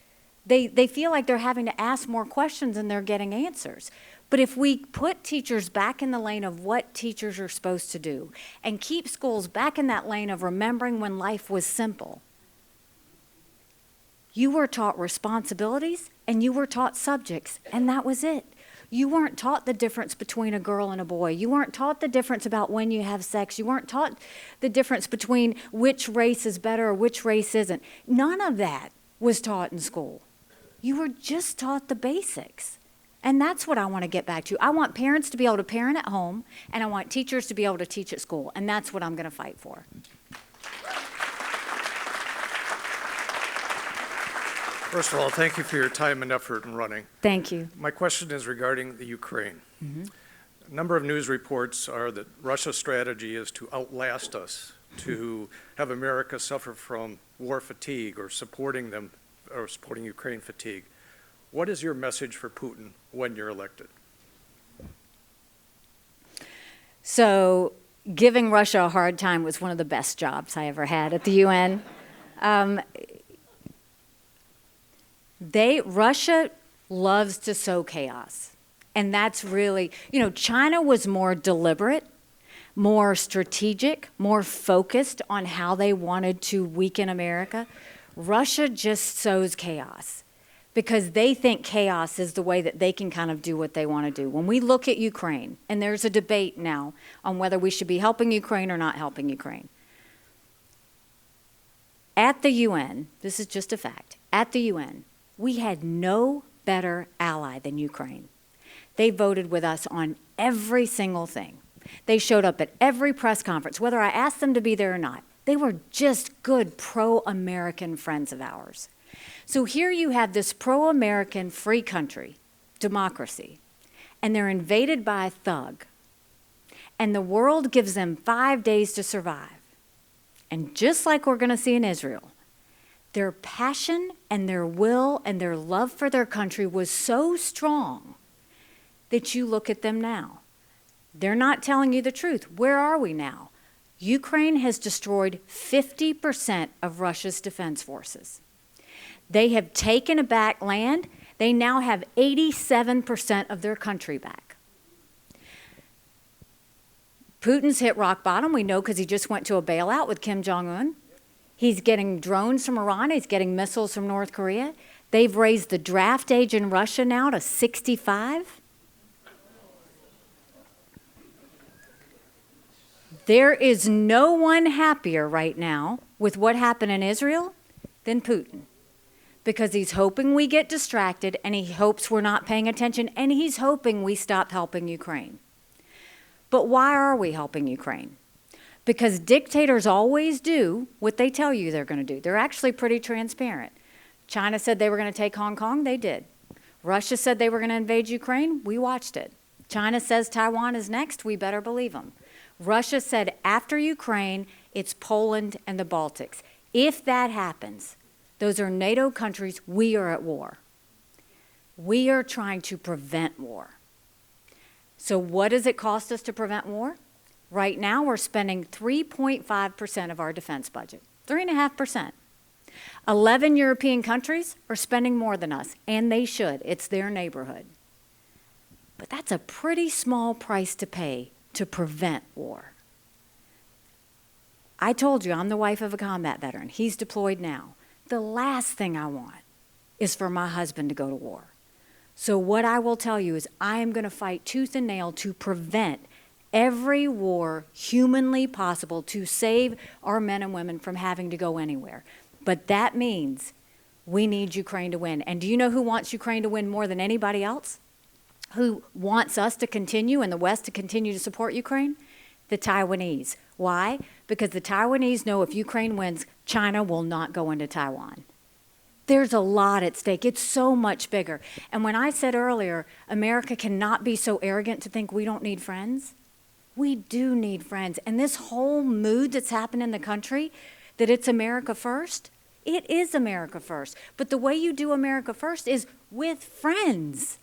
They feel like they're having to ask more questions than they're getting answers. But if we put teachers back in the lane of what teachers are supposed to do and keep schools back in that lane of remembering when life was simple, you were taught responsibilities and you were taught subjects, and that was it. You weren't taught the difference between a girl and a boy. You weren't taught the difference about when you have sex. You weren't taught the difference between which race is better or which race isn't. None of that was taught in school. You were just taught the basics. And that's what I want to get back to. I want parents to be able to parent at home, and I want teachers to be able to teach at school. And that's what I'm going to fight for. First of all, thank you for your time and effort in running. Thank you. My question is regarding the Ukraine. A number of news reports are that Russia's strategy is to outlast us, to have America suffer from war fatigue or supporting Ukraine fatigue. What is your message for Putin when you're elected? So giving Russia a hard time was one of the best jobs I ever had at the UN. Russia loves to sow chaos. And that's really, China was more deliberate, more strategic, more focused on how they wanted to weaken America. Russia just sows chaos, because they think chaos is the way that they can kind of do what they want to do. When we look at Ukraine, and there's a debate now on whether we should be helping Ukraine or not helping Ukraine. At the UN, this is just a fact, at the UN, we had no better ally than Ukraine. They voted with us on every single thing. They showed up at every press conference, whether I asked them to be there or not. They were just good pro-American friends of ours. So here you have this pro-American free country, democracy, and they're invaded by a thug. And the world gives them 5 days to survive. And just like we're going to see in Israel, their passion and their will and their love for their country was so strong that you look at them now. They're not telling you the truth. Where are we now? Ukraine has destroyed 50% of Russia's defense forces. They have taken back land. They now have 87% of their country back. Putin's hit rock bottom. We know because he just went to a bailout with Kim Jong-un. He's getting drones from Iran. He's getting missiles from North Korea. They've raised the draft age in Russia now to 65. There is no one happier right now with what happened in Israel than Putin, because he's hoping we get distracted, and he hopes we're not paying attention, and he's hoping we stop helping Ukraine. But why are we helping Ukraine? Because dictators always do what they tell you they're going to do. They're actually pretty transparent. China said they were going to take Hong Kong, they did. Russia said they were going to invade Ukraine, we watched it. China says Taiwan is next, we better believe them. Russia said after Ukraine, it's Poland and the Baltics. If that happens, those are NATO countries, we are at war. We are trying to prevent war. So what does it cost us to prevent war? Right now, we're spending 3.5% of our defense budget, 3.5%. 11 European countries are spending more than us, and they should. It's their neighborhood. But that's a pretty small price to pay to prevent war. I told you, I'm the wife of a combat veteran. He's deployed now. The last thing I want is for my husband to go to war. So what I will tell you is I am going to fight tooth and nail to prevent every war humanly possible to save our men and women from having to go anywhere. But that means we need Ukraine to win. And do you know who wants Ukraine to win more than anybody else? Who wants us to continue and the West to continue to support Ukraine? The Taiwanese. Why? Because the Taiwanese know if Ukraine wins, China will not go into Taiwan. There's a lot at stake. It's so much bigger. And when I said earlier, America cannot be so arrogant to think we don't need friends, we do need friends. And this whole mood that's happened in the country, that it's America first, it is America first. But the way you do America first is with friends.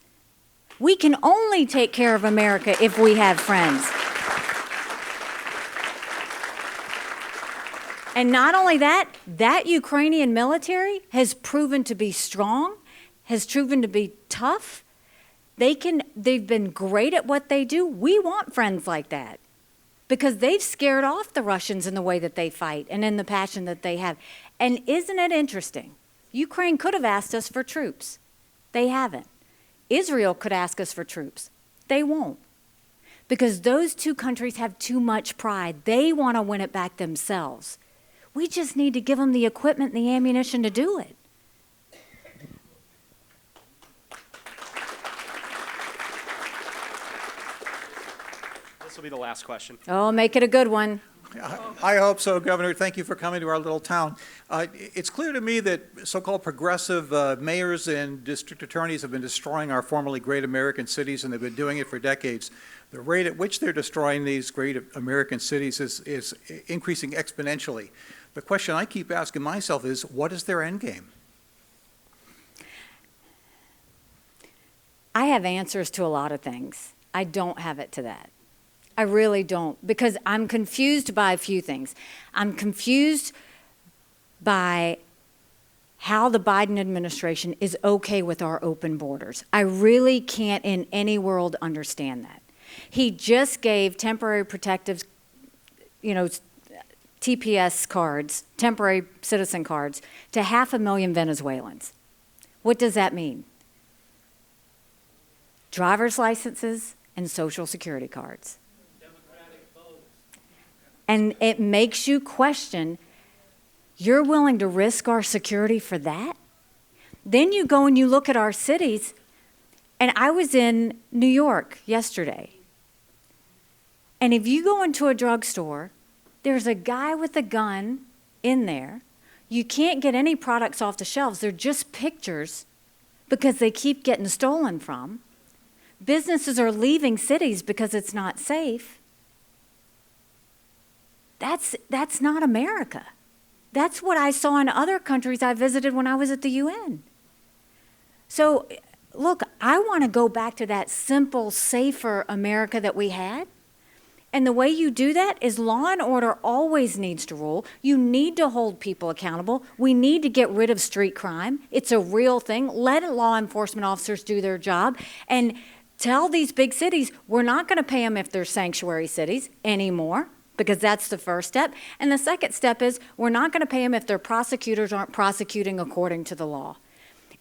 We can only take care of America if we have friends. And not only that, that Ukrainian military has proven to be strong, has proven to be tough. They've been great at what they do. We want friends like that because they've scared off the Russians in the way that they fight and in the passion that they have. And isn't it interesting? Ukraine could have asked us for troops. They haven't. Israel could ask us for troops. They won't. Because those two countries have too much pride. They want to win it back themselves. We just need to give them the equipment and the ammunition to do it. This will be the last question. Oh, make it a good one. I hope so, Governor. Thank you for coming to our little town. It's clear to me that so-called progressive mayors and district attorneys have been destroying our formerly great American cities, and they've been doing it for decades. The rate at which they're destroying these great American cities is increasing exponentially. The question I keep asking myself is, what is their end game? I have answers to a lot of things. I don't have it to that. I really don't, because I'm confused by a few things. I'm confused by how the Biden administration is okay with our open borders. I really can't in any world understand that. He just gave temporary protective, TPS cards, temporary citizen cards, to 500,000 Venezuelans. What does that mean? Driver's licenses and Social Security cards. And it makes you question, you're willing to risk our security for that? Then you go and you look at our cities, and I was in New York yesterday. And if you go into a drugstore, there's a guy with a gun in there. You can't get any products off the shelves. They're just pictures because they keep getting stolen from. Businesses are leaving cities because it's not safe. That's not America. That's what I saw in other countries I visited when I was at the UN. So, look, I want to go back to that simple, safer America that we had. And the way you do that is law and order always needs to rule. You need to hold people accountable. We need to get rid of street crime. It's a real thing. Let law enforcement officers do their job. And Tell these big cities, we're not going to pay them if they're sanctuary cities anymore, because that's the first step. And the second step is we're not going to pay them if their prosecutors aren't prosecuting according to the law.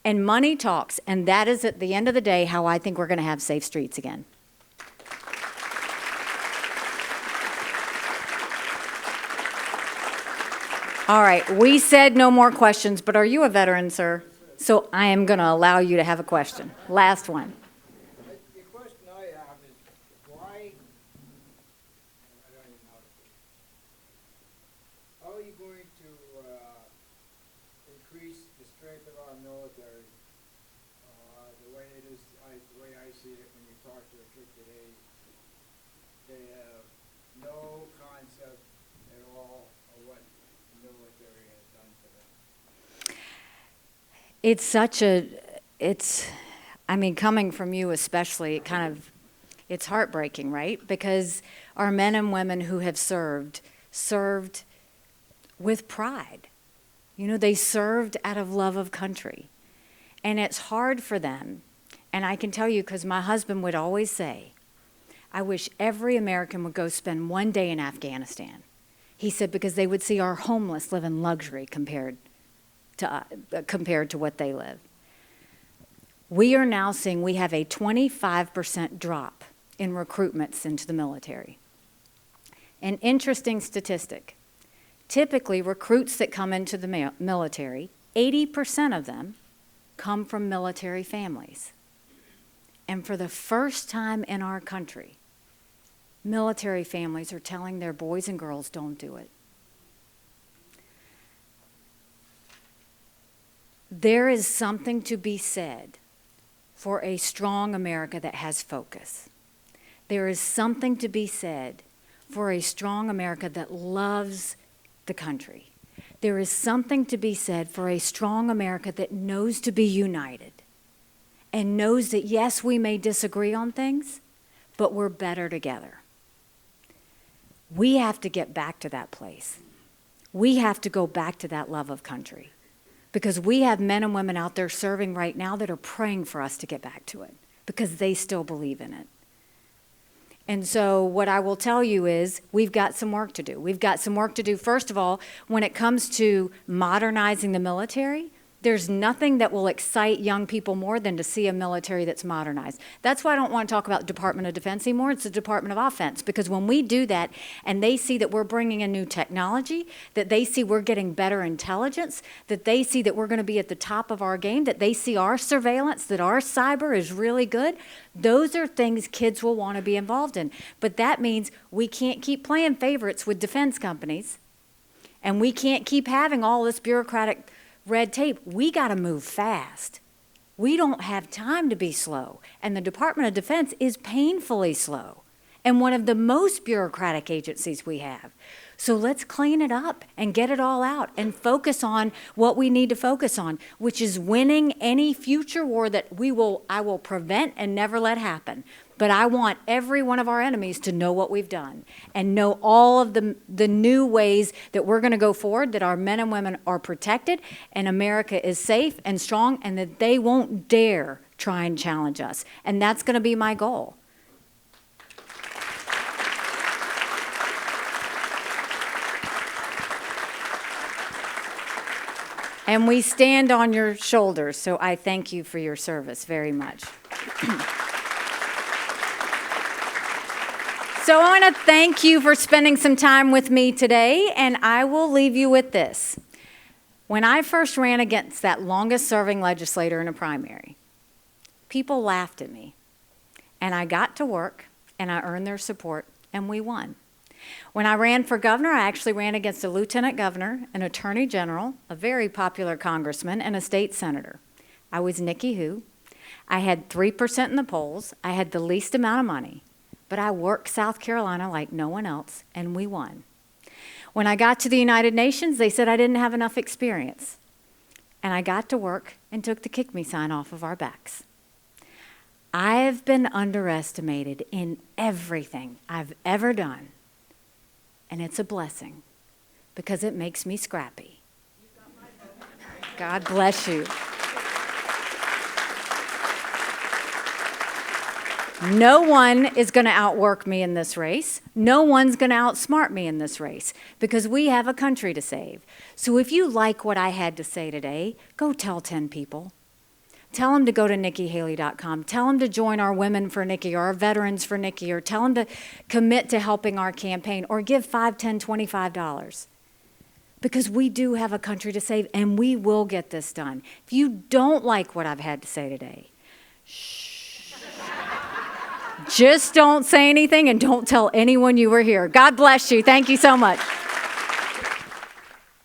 And money talks, and that is at the end of the day how I think we're going to have safe streets again. All right, we said no more questions, but are you a veteran, sir? So I am going to allow you to have a question. Last one. The question I have is why, I don't even know how are you going to increase the strength of our military the way it is, the way I see it when you talk to a kid today, they have no concept at all of what the military has done for them. It's such I mean, coming from you especially, it's heartbreaking, right? Because our men and women who have served with pride. You know, they served out of love of country. And it's hard for them. And I can tell you, because my husband would always say, I wish every American would go spend one day in Afghanistan. He said, because they would see our homeless live in luxury compared to what they live. We are now seeing we have a 25% drop in recruitments into the military. An interesting statistic. Typically, recruits that come into the military, 80% of them come from military families. And for the first time in our country, military families are telling their boys and girls, don't do it. There is something to be said for a strong America that has focus. There is something to be said for a strong America that loves the country. There is something to be said for a strong America that knows to be united and knows that, yes, we may disagree on things, but we're better together. We have to get back to that place. We have to go back to that love of country. Because we have men and women out there serving right now that are praying for us to get back to it because they still believe in it. And so what I will tell you is we've got some work to do. We've got some work to do, first of all, when it comes to modernizing the military. There's nothing that will excite young people more than to see a military that's modernized. That's why I don't want to talk about the Department of Defense anymore. It's the Department of Offense. Because when we do that and they see that we're bringing in new technology, that they see we're getting better intelligence, that they see that we're going to be at the top of our game, that they see our surveillance, that our cyber is really good, those are things kids will want to be involved in. But that means we can't keep playing favorites with defense companies, and we can't keep having all this bureaucratic red tape. We got to move fast. We don't have time to be slow. And the Department of Defense is painfully slow and one of the most bureaucratic agencies we have. So let's clean it up and get it all out and focus on what we need to focus on, which is winning any future war that I will prevent and never let happen. But I want every one of our enemies to know what we've done and know all of the new ways that we're going to go forward, that our men and women are protected and America is safe and strong and that they won't dare try and challenge us. And that's going to be my goal. And we stand on your shoulders, so I thank you for your service very much. So I want to thank you for spending some time with me today, and I will leave you with this. When I first ran against that longest-serving legislator in a primary, people laughed at me, and I got to work, and I earned their support, and we won. When I ran for governor, I actually ran against a lieutenant governor, an attorney general, a very popular congressman, and a state senator. I was Nikki who. I had 3% in the polls. I had the least amount of money. But I worked South Carolina like no one else, and we won. When I got to the United Nations, they said I didn't have enough experience. And I got to work and took the kick me sign off of our backs. I have been underestimated in everything I've ever done. And it's a blessing because it makes me scrappy. God bless you. No one is going to outwork me in this race. No one's going to outsmart me in this race because we have a country to save. So if you like what I had to say today, go tell 10 people. Tell them to go to NikkiHaley.com. Tell them to join our Women for Nikki or our Veterans for Nikki, or tell them to commit to helping our campaign or give $5, $10, $25. Because we do have a country to save and we will get this done. If you don't like what I've had to say today, shh. Just don't say anything and don't tell anyone you were here. God bless you. Thank you so much.